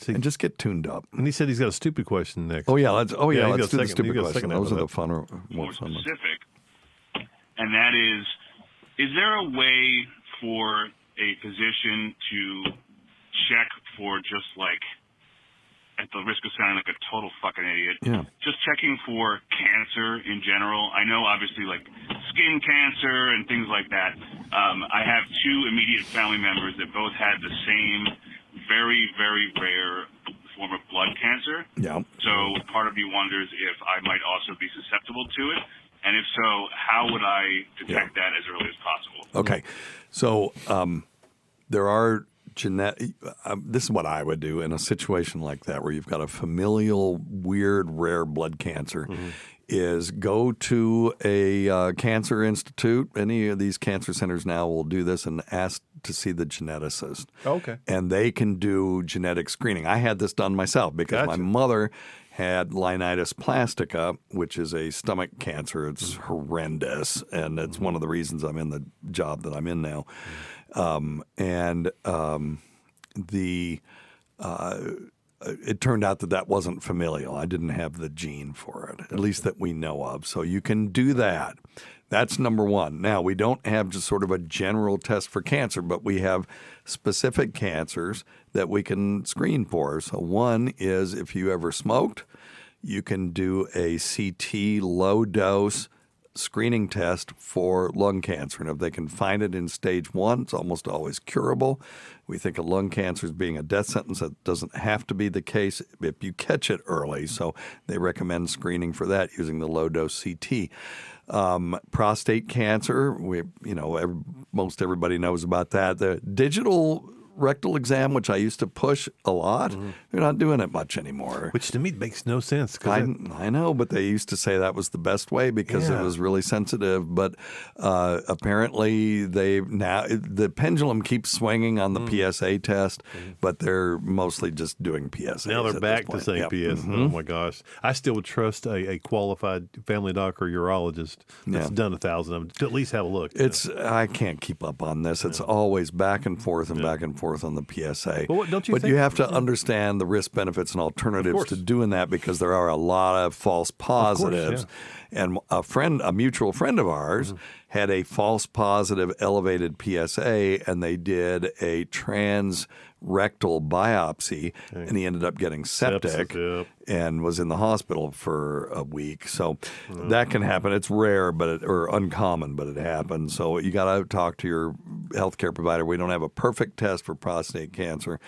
and just get tuned up. And he said he's got a stupid question next. Oh yeah, let's do the second- stupid he's got a question. second Those are the episode. funner, more fun ones. Specific, and that is there a way for a physician to check for just like, at the risk of sounding like a total fucking idiot, just checking for cancer in general? I know obviously like skin cancer and things like that. I have two immediate family members that both had the same very, very rare form of blood cancer. Yeah. So part of me wonders if I might also be susceptible to it. And if so, how would I detect that as early as possible? Okay. So there are this is what I would do in a situation like that where you've got a familial, weird, rare blood cancer is go to a cancer institute. Any of these cancer centers now will do this and ask to see the geneticist. Okay. And they can do genetic screening. I had this done myself because my mother had Linitis plastica, which is a stomach cancer. It's horrendous, and it's one of the reasons I'm in the job that I'm in now. It turned out that wasn't familial. I didn't have the gene for it, at least that we know of. So you can do that. That's number one. Now, we don't have just sort of a general test for cancer, but we have specific cancers that we can screen for. So one is if you ever smoked, you can do a CT low-dose screening test for lung cancer. And if they can find it in stage 1, it's almost always curable. We think of lung cancer as being a death sentence. That doesn't have to be the case if you catch it early. So they recommend screening for that using the low-dose CT. Prostate cancer, most everybody knows about that. The digital rectal exam, which I used to push a lot, they're not doing it much anymore. Which to me makes no sense. I know, but they used to say that was the best way because it was really sensitive. But apparently the pendulum keeps swinging on the PSA test, but they're mostly just doing PSA. Now they're back to saying PSA. Oh my gosh. I still would trust a qualified family doc or urologist that's done 1,000 of them to at least have a look. I can't keep up on this. It's always back and forth and back and forth on the PSA. But you have to understand the risk benefits and alternatives to doing that because there are a lot of false positives. And a mutual friend of ours had a false positive elevated PSA, and they did a transrectal biopsy, and he ended up getting septic and was in the hospital for a week. So that can happen. It's rare, or uncommon, but it happens. So you got to talk to your healthcare provider. We don't have a perfect test for prostate cancer.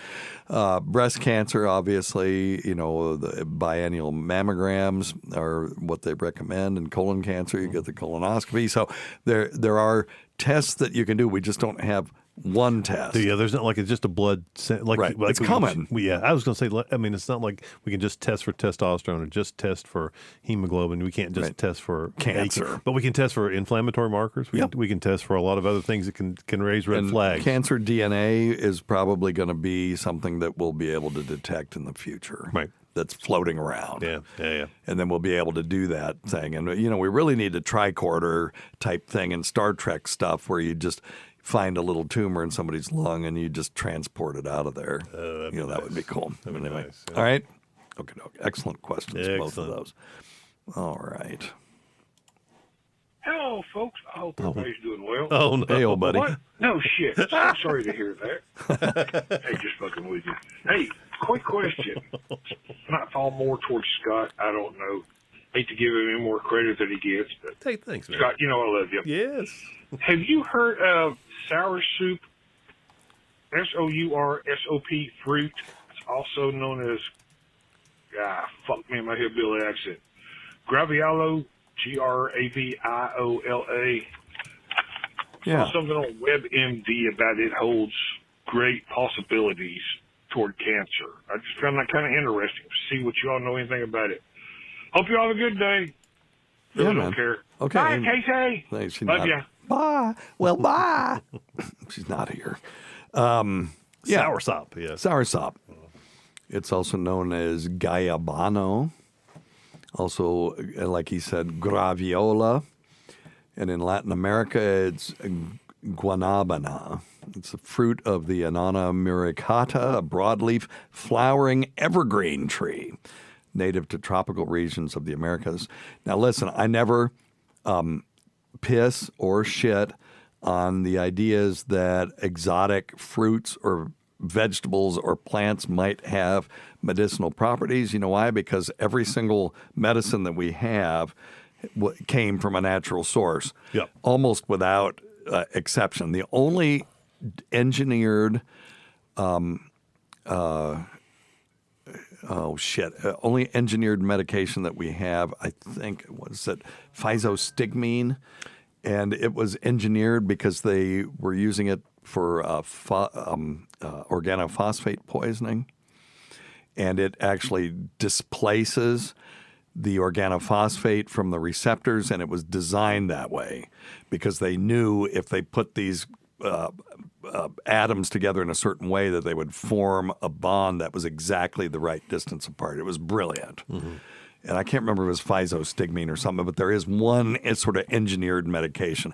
Breast cancer, obviously, the biennial mammograms are what they recommend. And colon cancer, you get the colonoscopy. So there are tests that you can do. We just don't have one test. Yeah, there's not like it's just a blood. It's common. I was going to say, it's not like we can just test for testosterone or just test for hemoglobin. We can't just test for cancer. But we can test for inflammatory markers. We can test for a lot of other things that can raise red flags. Cancer DNA is probably going to be something that we'll be able to detect in the future. Right. That's floating around. Yeah. And then we'll be able to do that thing. And, we really need a tricorder type thing in Star Trek stuff where you just find a little tumor in somebody's lung and you just transport it out of there. That would be cool. Anyway. Nice, All right. Okay. Excellent questions, both of those. All right. Hello, folks. I hope everybody's doing well. Oh, no. Hey, old buddy. What? No shit. So sorry to hear that. Hey, just fucking with you. Hey, quick question. Might fall more towards Scott. I don't know. Hate to give him any more credit than he gets, but hey, thanks, man. Scott, I love you. Yes. Have you heard of sour soup? SOURSOP fruit. It's also known as fuck me, my hillbilly accent. Graviolo, GRAVIOLA. Yeah. Saw something on WebMD about it holds great possibilities toward cancer. I just found that kind of interesting to see what you all know anything about it. Hope you all have a good day. Really don't care. Okay. Bye, Casey. Thanks. Love ya. Bye. Well, bye. She's not here. Soursop, yes. Soursop. It's also known as guanabana. Also, like he said, graviola. And in Latin America, it's guanabana. It's a fruit of the Annona muricata, a broadleaf flowering evergreen tree, native to tropical regions of the Americas. Now, listen, I never piss or shit on the ideas that exotic fruits or vegetables or plants might have medicinal properties. You know why? Because every single medicine that we have came from a natural source, almost without exception. The only engineered, only engineered medication that we have, I think, was it physostigmine, and it was engineered because they were using it for organophosphate poisoning, and it actually displaces the organophosphate from the receptors, and it was designed that way because they knew if they put these atoms together in a certain way that they would form a bond that was exactly the right distance apart. It was brilliant. And I can't remember if it was physostigmine or something, but there is one sort of engineered medication.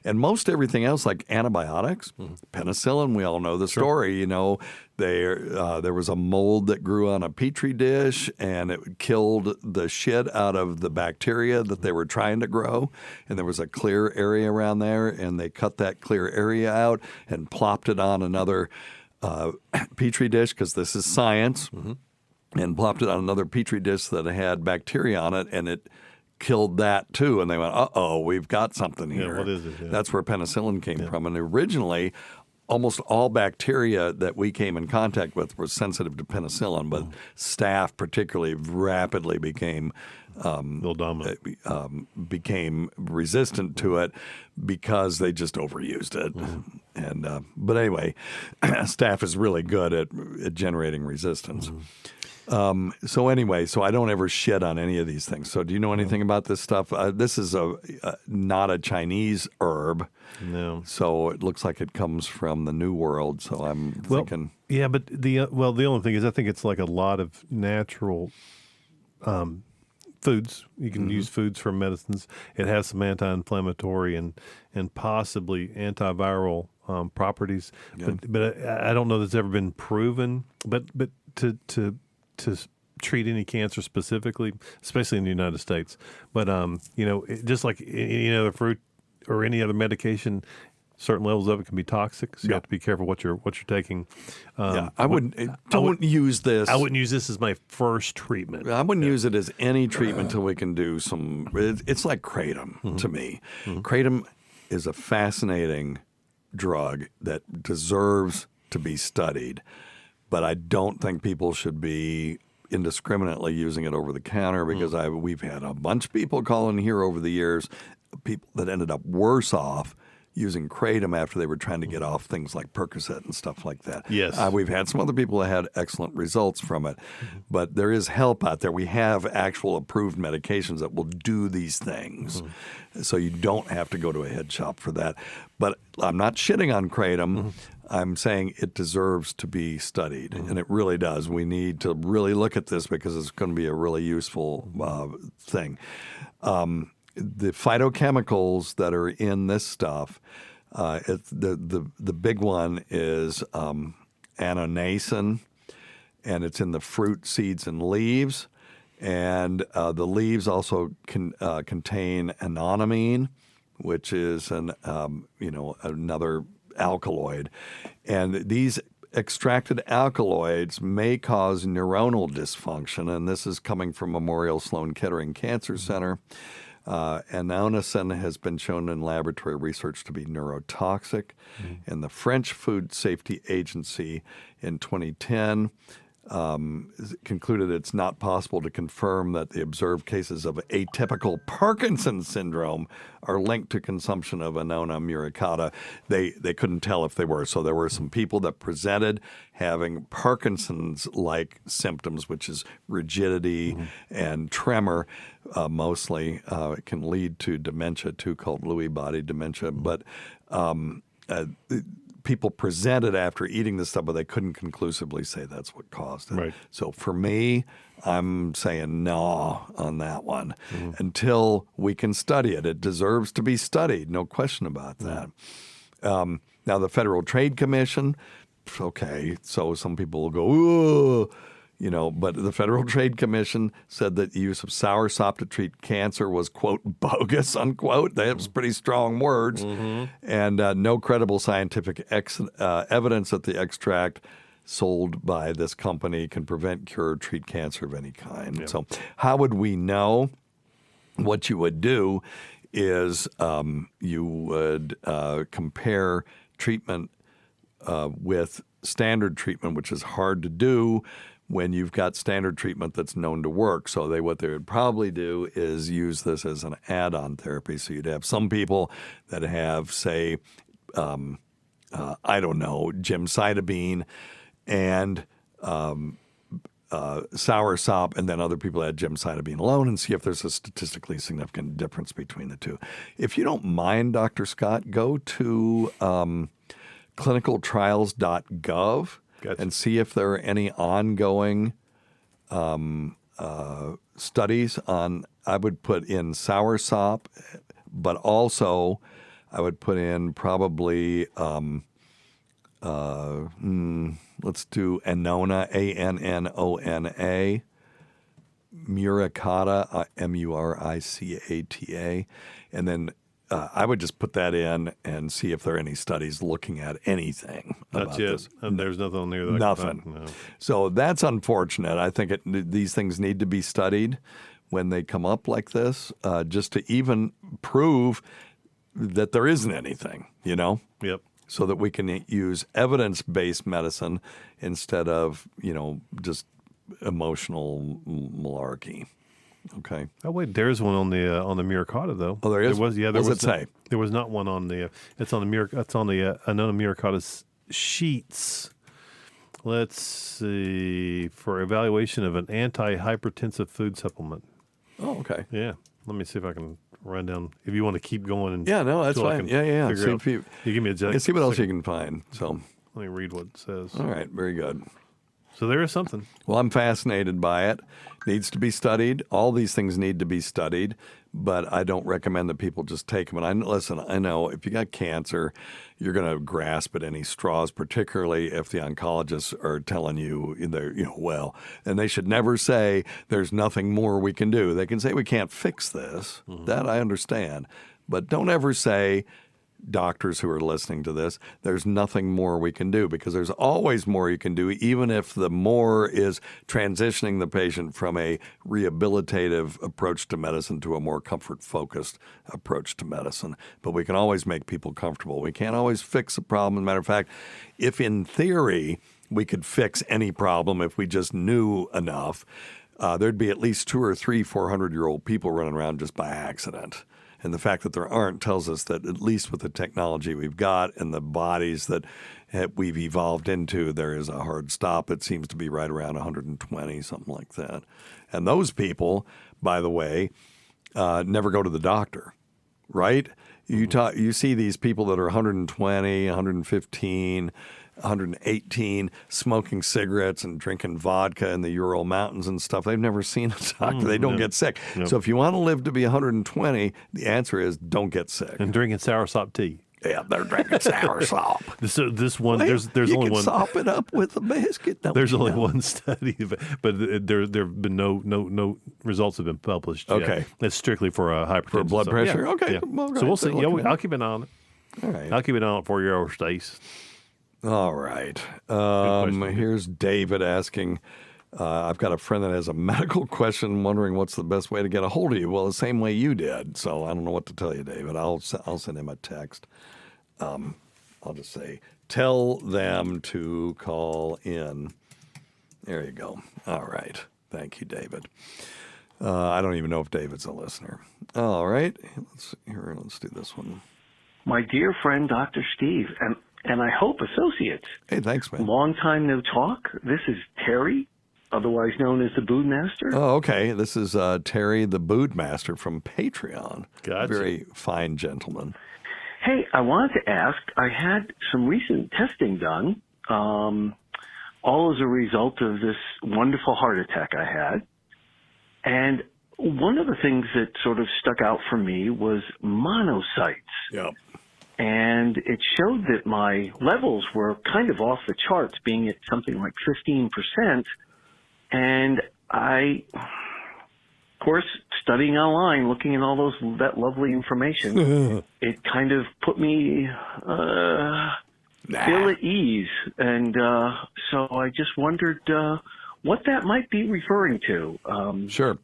And most everything else, like antibiotics, penicillin, we all know the story. You know, there was a mold that grew on a petri dish, and it killed the shit out of the bacteria that they were trying to grow. And there was a clear area around there, and they cut that clear area out and plopped it on another petri dish, because this is science. And plopped it on another petri dish that had bacteria on it, and it killed that too. And they went, uh-oh, we've got something here. What is it? That's where penicillin came from. And originally, almost all bacteria that we came in contact with were sensitive to penicillin, but staph particularly rapidly became became resistant to it because they just overused it. And but anyway, staph is really good at generating resistance. So anyway, I don't ever shit on any of these things. So do you know anything about this stuff? This is not a Chinese herb. No. So it looks like it comes from the New World. So I'm thinking. Yeah, but the only thing is I think it's like a lot of natural foods. You can use foods for medicines. It has some anti-inflammatory and possibly antiviral properties. Yeah. But I don't know that's ever been proven. But to treat any cancer specifically, especially in the United States. But just like any other fruit or any other medication, certain levels of it can be toxic. So you have to be careful what you're taking. I wouldn't use this. I wouldn't use this as my first treatment. I wouldn't use it as any treatment until we can do some. It's like kratom to me. Kratom is a fascinating drug that deserves to be studied. But I don't think people should be indiscriminately using it over the counter, because we've had a bunch of people calling here over the years, people that ended up worse off using kratom after they were trying to get off things like Percocet and stuff like that. Yes. We've had some other people that had excellent results from it. But there is help out there. We have actual approved medications that will do these things. So you don't have to go to a head shop for that. But I'm not shitting on kratom. I'm saying it deserves to be studied, and it really does. We need to really look at this because it's going to be a really useful thing. The phytochemicals that are in this stuff, the big one is annonacin, and it's in the fruit, seeds, and leaves. And the leaves also contain anonamine, which is another alkaloid. And these extracted alkaloids may cause neuronal dysfunction, and this is coming from Memorial Sloan Kettering Cancer Center. Annonacin has been shown in laboratory research to be neurotoxic, and the French Food Safety Agency in 2010 concluded it's not possible to confirm that the observed cases of atypical Parkinson's syndrome are linked to consumption of Annona muricata. They couldn't tell if they were. So there were some people that presented having Parkinson's-like symptoms, which is rigidity and tremor mostly. It can lead to dementia too, called Lewy body dementia. But people presented after eating this stuff, but they couldn't conclusively say that's what caused it. Right. So for me, I'm saying no on that one until we can study it. It deserves to be studied, no question about that. Now, the Federal Trade Commission, okay, so some people will go, ooh, you know, but the Federal Trade Commission said that the use of soursop to treat cancer was, quote, bogus, unquote. They have pretty strong words. And no credible scientific evidence that the extract sold by this company can prevent, cure, or treat cancer of any kind. Yeah. So how would we know? What you would do is you would compare treatment with standard treatment, which is hard to do when you've got standard treatment that's known to work. So what they would probably do is use this as an add-on therapy. So you'd have some people that have, say, I don't know, gemcitabine and soursop, and then other people had gemcitabine alone, and see if there's a statistically significant difference between the two. If you don't mind, Dr. Scott, go to clinicaltrials.gov and see if there are any ongoing studies on. I would put in soursop, but also I would put in probably let's do Annona, A-N-N-O-N-A, Muricata, M-U-R-I-C-A-T-A, and then I would just put that in and see if there are any studies looking at anything about this. And there's nothing on there that Nothing. I can find. No. So that's unfortunate. I think these things need to be studied when they come up like this, just to even prove that there isn't anything, you know? Yep. So that we can use evidence-based medicine instead of, just emotional malarkey. Okay. Oh wait, there's one on the Muricata though. Oh, there is. There was, yeah. What does it say? There was not one on the. It's on the Annona Muricata sheets. Let's see, for evaluation of an anti-hypertensive food supplement. Oh, okay. Yeah. Let me see if I can run down. If you want to keep going. And yeah, no, that's fine. Yeah. See if you give me a second. See what else you can find. So let me read what it says. All right, very good. So there is something. Well, I'm fascinated by it. Needs to be studied. All these things need to be studied, but I don't recommend that people just take them. And I know if you got cancer, you're going to grasp at any straws, particularly if the oncologists are telling you, well, and they should never say there's nothing more we can do. They can say we can't fix this. Mm-hmm. That I understand. But don't ever say, doctors who are listening to this, there's nothing more we can do, because there's always more you can do, even if the more is transitioning the patient from a rehabilitative approach to medicine to a more comfort-focused approach to medicine. But we can always make people comfortable. We can't always fix a problem. As a matter of fact, if in theory we could fix any problem if we just knew enough, there'd be at least 200 or 300 400-year-old people running around just by accident. And the fact that there aren't tells us that at least with the technology we've got and the bodies that we've evolved into, there is a hard stop. It seems to be right around 120, something like that. And those people, by the way, never go to the doctor, right? You see these people that are 120, 115, 118, smoking cigarettes and drinking vodka in the Ural Mountains and stuff. They've never seen a doctor. They don't get sick. Yep. So if you want to live to be 120, the answer is don't get sick. And drinking soursop tea. Yeah, they're drinking soursop. This one, there's you only can one. Sop it up with a biscuit. There's only one study, but there have been no results have been published yet. Okay. It's strictly for hypertension. For blood pressure? Yeah. Okay. Yeah. Well, so we'll right, see. so I'll keep an eye on it. All right. I'll keep an eye on it for your Stace. All right. Here's David asking, I've got a friend that has a medical question wondering what's the best way to get a hold of you. Well, the same way you did. So I don't know what to tell you, David. I'll send him a text. I'll just say, tell them to call in. There you go. All right. Thank you, David. I don't even know if David's a listener. All right. Let's do this one. My dear friend, Dr. Steve, and I hope associates. Hey, thanks, man. Long time no talk. This is Terry, otherwise known as the Boodmaster. Oh, okay. This is Terry, the Boodmaster from Patreon. Gotcha. Very fine gentleman. Hey, I wanted to ask, I had some recent testing done, all as a result of this wonderful heart attack I had. And one of the things that sort of stuck out for me was monocytes. Yep. and it showed that my levels were kind of off the charts, being at something like 15%. And I, of course, studying online, looking at all that lovely information, it kind of put me ill at ease. And so I just wondered what that might be referring to. Sure.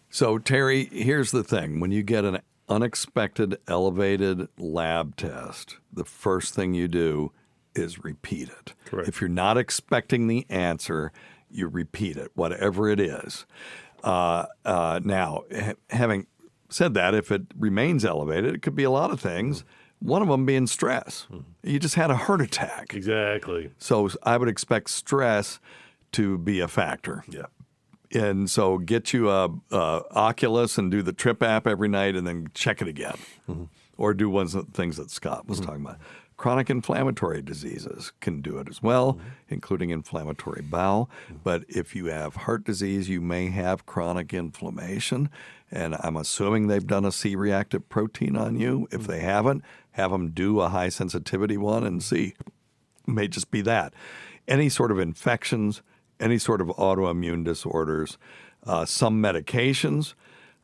So, Terry, here's the thing. When you get an unexpected elevated lab test, the first thing you do is repeat it. Correct. If you're not expecting the answer, you repeat it, whatever it is. Now, having said that, if it remains elevated, it could be a lot of things. One of them being stress. You just had a heart attack. Exactly. So I would expect stress to be a factor. Yeah. And so get you a Oculus and do the Trip app every night and then check it again. Or do one of the things that Scott was talking about. Chronic inflammatory diseases can do it as well, including inflammatory bowel. But if you have heart disease, you may have chronic inflammation. And I'm assuming they've done a C-reactive protein on you. If they haven't, have them do a high sensitivity one and see. It may just be that. Any sort of infections, any sort of autoimmune disorders, some medications,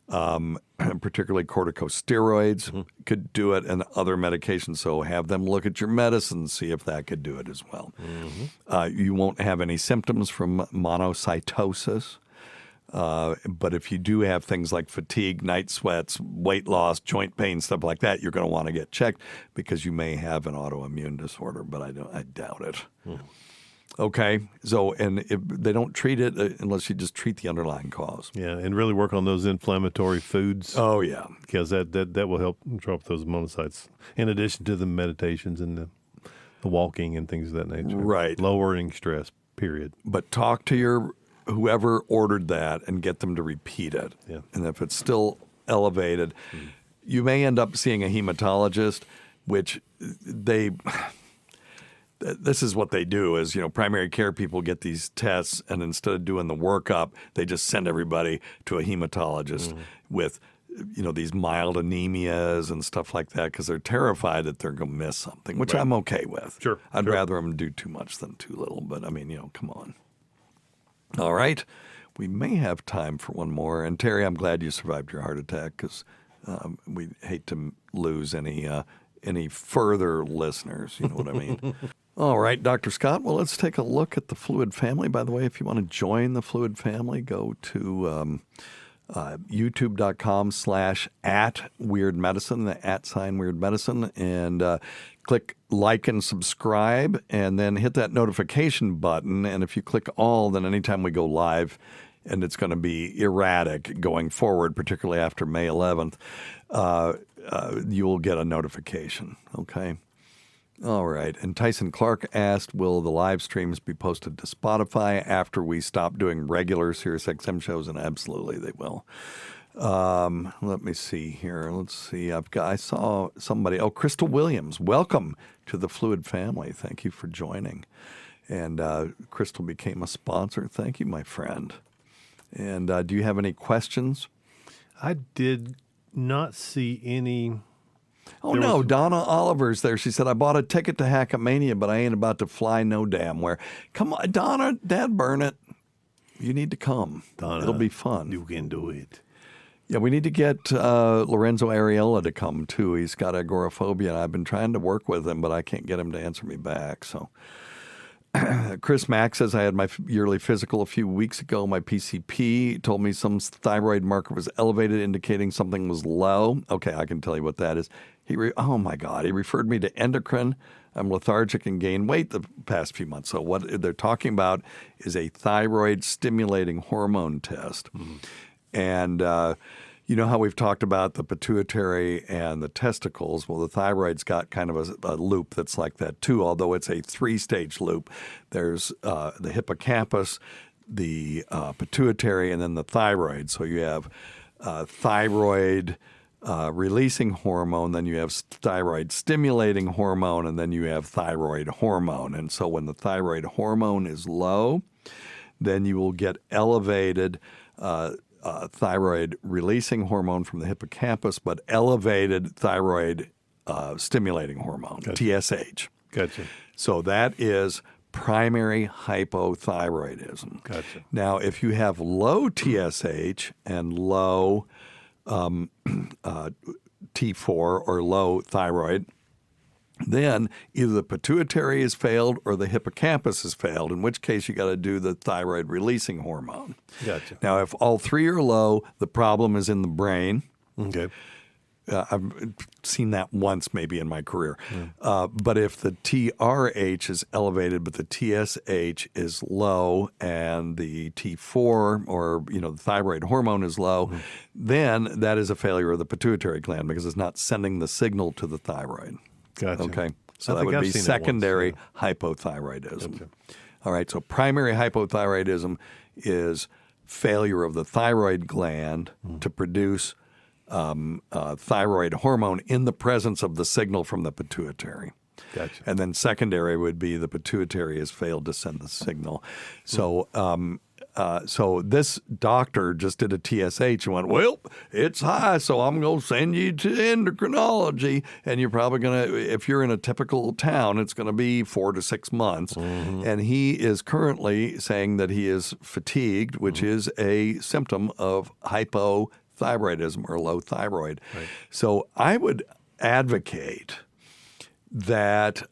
particularly corticosteroids could do it, and other medications. So have them look at your medicine, see if that could do it as well. You won't have any symptoms from monocytosis. But if you do have things like fatigue, night sweats, weight loss, joint pain, stuff like that, you're going to want to get checked because you may have an autoimmune disorder, but I doubt it. Okay, so and if they don't treat it unless you just treat the underlying cause. Yeah, and really work on those inflammatory foods. Oh yeah, because that will help drop those monocytes. In addition to the meditations and the walking and things of that nature. Right, lowering stress. Period. But talk to your whoever ordered that and get them to repeat it. Yeah. And if it's still elevated, you may end up seeing a hematologist, which this is what they do is, primary care people get these tests, and instead of doing the workup, they just send everybody to a hematologist with, these mild anemias and stuff like that because they're terrified that they're going to miss something, which I'm okay with. Sure. I'd rather them do too much than too little, but come on. All right. We may have time for one more. And Terry, I'm glad you survived your heart attack because we hate to lose any further listeners. You know what I mean? All right, Dr. Scott. Well, let's take a look at the fluid family. By the way, if you want to join the fluid family, go to youtube.com/@weirdmedicine, the @WeirdMedicine, and click like and subscribe, and then hit that notification button. And if you click all, then anytime we go live, and it's going to be erratic going forward, particularly after May 11th, you will get a notification. Okay. All right. And Tyson Clark asked, will the live streams be posted to Spotify after we stop doing regular SiriusXM shows? And absolutely they will. Let me see here. Let's see. I saw somebody. Oh, Crystal Williams. Welcome to the Fluid family. Thank you for joining. And Crystal became a sponsor. Thank you, my friend. And do you have any questions? I did not see any. Oh, no. Donna Oliver's there. She said, I bought a ticket to Hackamania, but I ain't about to fly no damn where. Come on, Donna, Dad, burn it. You need to come. Donna, it'll be fun. You can do it. Yeah, we need to get Lorenzo Ariola to come, too. He's got agoraphobia, and I've been trying to work with him, but I can't get him to answer me back. So, Chris Mack says, I had my yearly physical a few weeks ago. My PCP told me some thyroid marker was elevated, indicating something was low. Okay, I can tell you what that is. Oh, my God. He referred me to endocrine. I'm lethargic and gained weight the past few months. So what they're talking about is a thyroid-stimulating hormone test. And you know how we've talked about the pituitary and the testicles? Well, the thyroid's got kind of a loop that's like that, too, although it's a three-stage loop. There's the hippocampus, the pituitary, and then the thyroid. So you have thyroid releasing hormone, then you have thyroid stimulating hormone, and then you have thyroid hormone. And so when the thyroid hormone is low, then you will get elevated thyroid releasing hormone from the hippocampus, but elevated thyroid stimulating hormone, Gotcha. TSH. Gotcha. So that is primary hypothyroidism. Gotcha. Now, if you have low TSH and low T4 or low thyroid, then either the pituitary has failed or the hippocampus has failed, in which case you got to do the thyroid releasing hormone. Gotcha. Now, if all three are low, the problem is in the brain. Okay. I've seen that once maybe in my career. But if the TRH is elevated but the TSH is low and the T4 or the thyroid hormone is low, then that is a failure of the pituitary gland because it's not sending the signal to the thyroid. Gotcha. Okay. So I that think would I've be seen it secondary once, hypothyroidism. Gotcha. All right. So primary hypothyroidism is failure of the thyroid gland to produce thyroid hormone in the presence of the signal from the pituitary. Gotcha. And then secondary would be the pituitary has failed to send the signal. So so this doctor just did a TSH and went, well, it's high, so I'm going to send you to endocrinology. And you're probably going to, if you're in a typical town, it's going to be 4 to 6 months. And he is currently saying that he is fatigued, which is a symptom of hypothyroidism or low thyroid. Right. So I would advocate that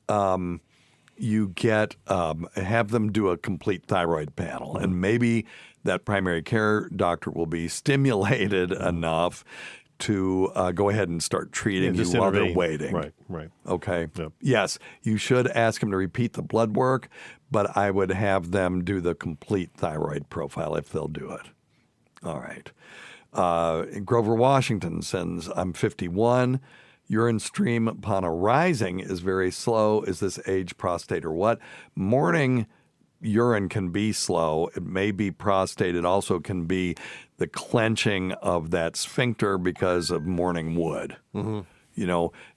you get have them do a complete thyroid panel, and maybe that primary care doctor will be stimulated enough to go ahead and start treating you while they're waiting. Right. Okay. Yep. Yes, you should ask them to repeat the blood work, but I would have them do the complete thyroid profile if they'll do it. All right. Grover Washington sends, I'm 51. Urine stream upon arising is very slow. Is this age, prostate, or what? Morning urine can be slow. It may be prostate. It also can be the clenching of that sphincter because of morning wood.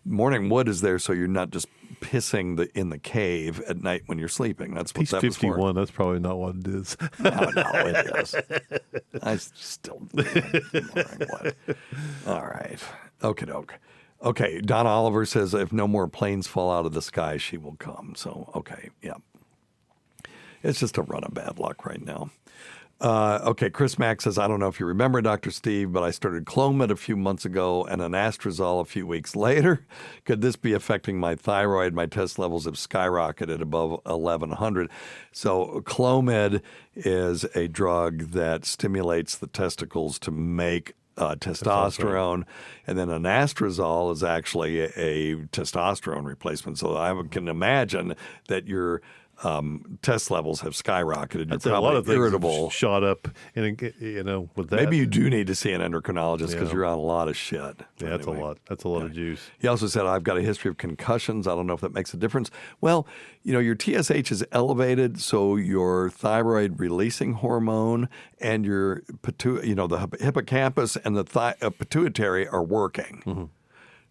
Morning wood is there so you're not just pissing in the cave at night when you're sleeping. That's what He's that 51. was for. That's probably not what it is. No, it is. I still morning wood. All right. Okie doke. Okay, Don Oliver says if no more planes fall out of the sky, she will come. So, okay, yeah. It's just a run of bad luck right now. Okay, Chris Mack says, I don't know if you remember, Dr. Steve, but I started Clomid a few months ago and an Anastrozole a few weeks later. Could this be affecting my thyroid? My test levels have skyrocketed above 1,100. So Clomid is a drug that stimulates the testicles to make testosterone, and then anastrozole is actually a testosterone replacement. So I can imagine that your test levels have skyrocketed. That's You're a lot of probably things irritable. shot up, and with that. Maybe you do need to see an endocrinologist because Yeah. you're on a lot of shit. Yeah, that's a lot. That's a lot of juice. He also said, I've got a history of concussions. I don't know if that makes a difference. Well, your TSH is elevated, so your thyroid releasing hormone and your the hippocampus and the pituitary are working.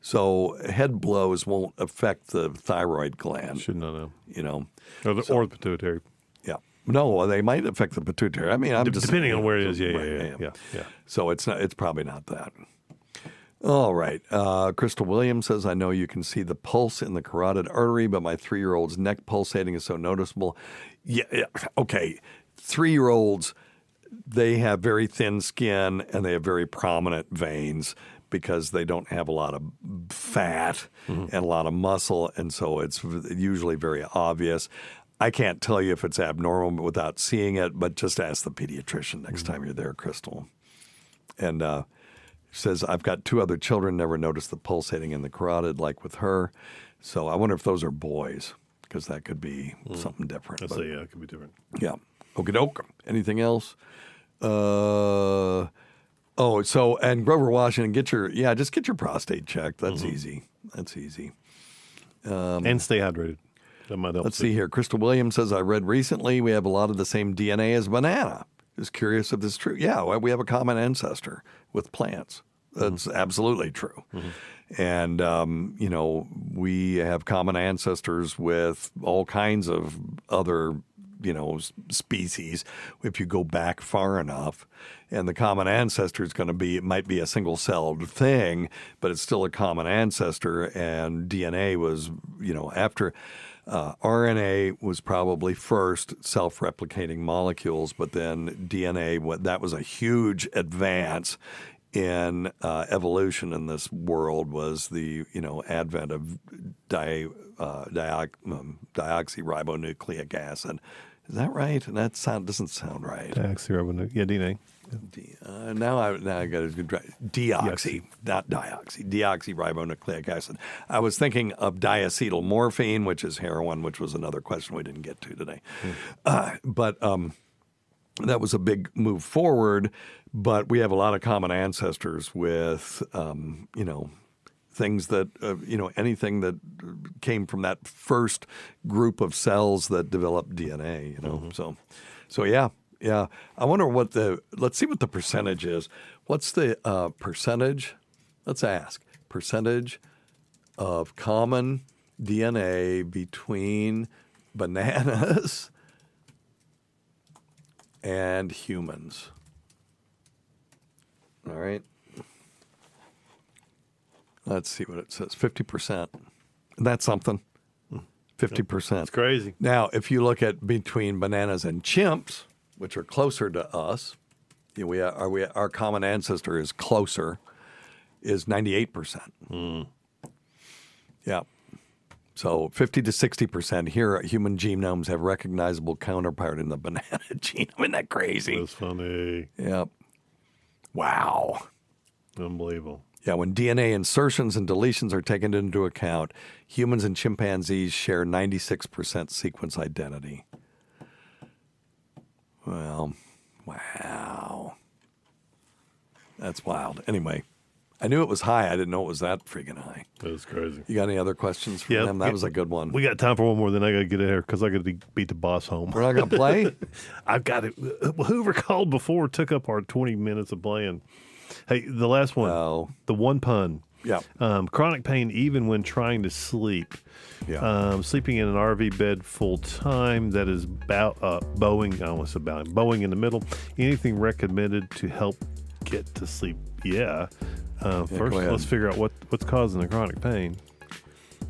So head blows won't affect the thyroid gland. Should not know. Or the pituitary. Yeah. No, they might affect the pituitary. I mean, I'm just depending on where it is. Yeah. So it's probably not that. All right. Crystal Williams says, I know you can see the pulse in the carotid artery, but my 3-year-old's neck pulsating is so noticeable. Yeah. Okay. 3-year-olds, they have very thin skin and they have very prominent veins because they don't have a lot of fat and a lot of muscle, and so it's usually very obvious. I can't tell you if it's abnormal without seeing it, but just ask the pediatrician next time you're there, Crystal. And says, I've got 2 other children, never noticed the pulsating in the carotid like with her. So I wonder if those are boys, because that could be something different. It could be different. Yeah. Okie doke. Anything else? And Grover Washington, just get your prostate checked. That's easy. That's easy. And stay hydrated. That might help. Let's see here. Crystal Williams says, I read recently we have a lot of the same DNA as banana. Just curious if this is true. Yeah, we have a common ancestor with plants. That's absolutely true. And, we have common ancestors with all kinds of other species if you go back far enough. And the common ancestor is going to be, it might be a single-celled thing, but it's still a common ancestor. And DNA was, after RNA was probably first self-replicating molecules, but then DNA, that was a huge advance in evolution in this world, was the advent of deoxyribonucleic acid. Is that right? That doesn't sound right. Deoxyribonucleic, DNA. Now I got to deoxy, not dioxy. Deoxyribonucleic acid. I was thinking of diacetylmorphine, which is heroin, which was another question we didn't get to today. But that was a big move forward. But we have a lot of common ancestors with, things that, anything that came from that first group of cells that developed DNA, So yeah. Yeah. I wonder let's see what the percentage is. What's the percentage? Let's ask. Percentage of common DNA between bananas and humans. All right. Let's see what it says. 50%. That's something. 50%. That's crazy. Now, if you look at between bananas and chimps, which are closer to us, our common ancestor is closer, is 98%. Yeah. So 50 to 60% here, human genomes have recognizable counterpart in the banana genome. Isn't that crazy? That's funny. Yep. Wow. Unbelievable. Yeah, when DNA insertions and deletions are taken into account, humans and chimpanzees share 96% sequence identity. Well, wow. That's wild. Anyway, I knew it was high. I didn't know it was that freaking high. That was crazy. You got any other questions for them? That was a good one. We got time for one more, then I got to get in here because I got to beat the boss home. We're not going to play? I've got it. Whoever called before took up our 20 minutes of playing. Hey, the last one, the one pun. Yeah. Chronic pain even when trying to sleep. Yeah. Sleeping in an RV bed full time, that is bowing. I almost said bowing. Bowing in the middle. Anything recommended to help get to sleep? Yeah. First, let's figure out what's causing the chronic pain.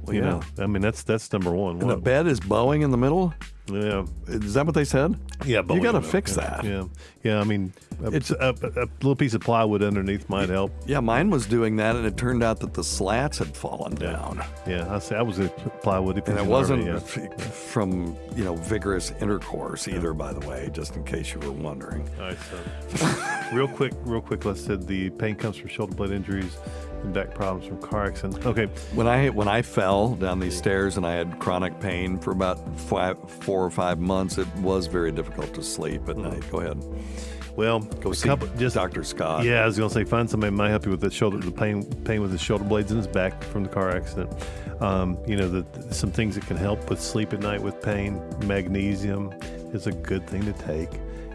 Well, I mean, that's number one. And the bed is bowing in the middle? Yeah. Is that what they said? Yeah, you got to fix that. Yeah. Yeah, I mean, it's a little piece of plywood underneath might help. Yeah, mine was doing that, and it turned out that the slats had fallen down. Yeah, I was a plywood. And it wasn't from, vigorous intercourse either, by the way, just in case you were wondering. All right, so real quick, let's say the pain comes from shoulder blade injuries and back problems from car accidents. Okay. When I fell down these stairs and I had chronic pain for about 4 or 5 months, it was very difficult to sleep at night. Go ahead. Well, go see Dr. Scott. Yeah, I was going to say, find somebody who might help you with the pain with his shoulder blades in his back from the car accident. Some things that can help with sleep at night with pain. Magnesium is a good thing to take.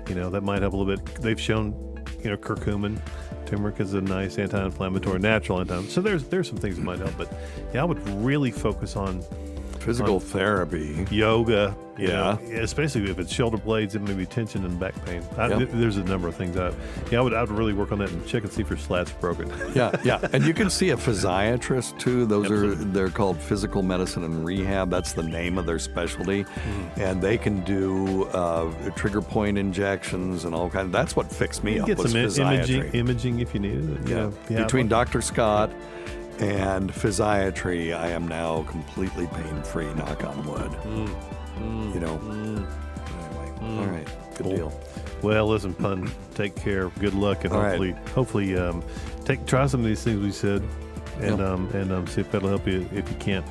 That might help a little bit. They've shown, curcumin, turmeric is a nice anti-inflammatory, natural anti-inflammatory. So there's some things that might help. But yeah, I would really focus on physical therapy, yoga. Yeah, especially if it's shoulder blades, it may be tension and back pain. There's a number of things. I would really work on that and check and see if your slats broken. Yeah, and you can see a physiatrist too. They're called physical medicine and rehab. That's the name of their specialty, and they can do trigger point injections and all kinds. That's what fixed me up. Get was some physiatry. imaging if you needed it. Yeah. Between Dr. Scott and physiatry, I am now completely pain-free, knock on wood. Anyway, all right, good deal. Well, listen, pun, take care, good luck, and hopefully try some of these things we said, and see if that'll help you if you can't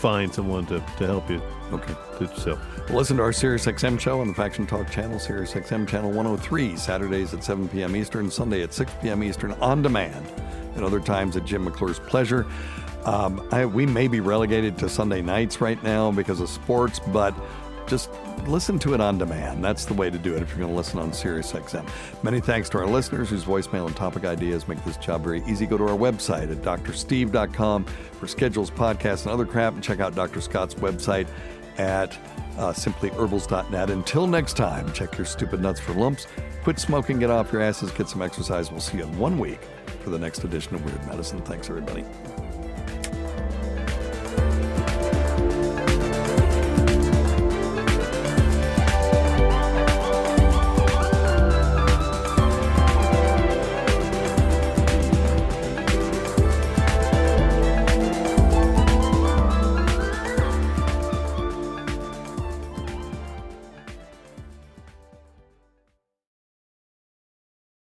find someone to help you. Okay. Do it yourself. Well, listen to our SiriusXM show on the Faction Talk channel, SiriusXM channel 103, Saturdays at 7 p.m. Eastern, Sunday at 6 p.m. Eastern, on demand, and other times at Jim McClure's pleasure. We may be relegated to Sunday nights right now because of sports, but just listen to it on demand. That's the way to do it if you're going to listen on SiriusXM. Many thanks to our listeners whose voicemail and topic ideas make this job very easy. Go to our website at drsteve.com for schedules, podcasts, and other crap, and check out Dr. Scott's website at simplyherbals.net. Until next time, check your stupid nuts for lumps. Quit smoking, get off your asses, get some exercise. We'll see you in 1 week for the next edition of Weird Medicine. Thanks, everybody.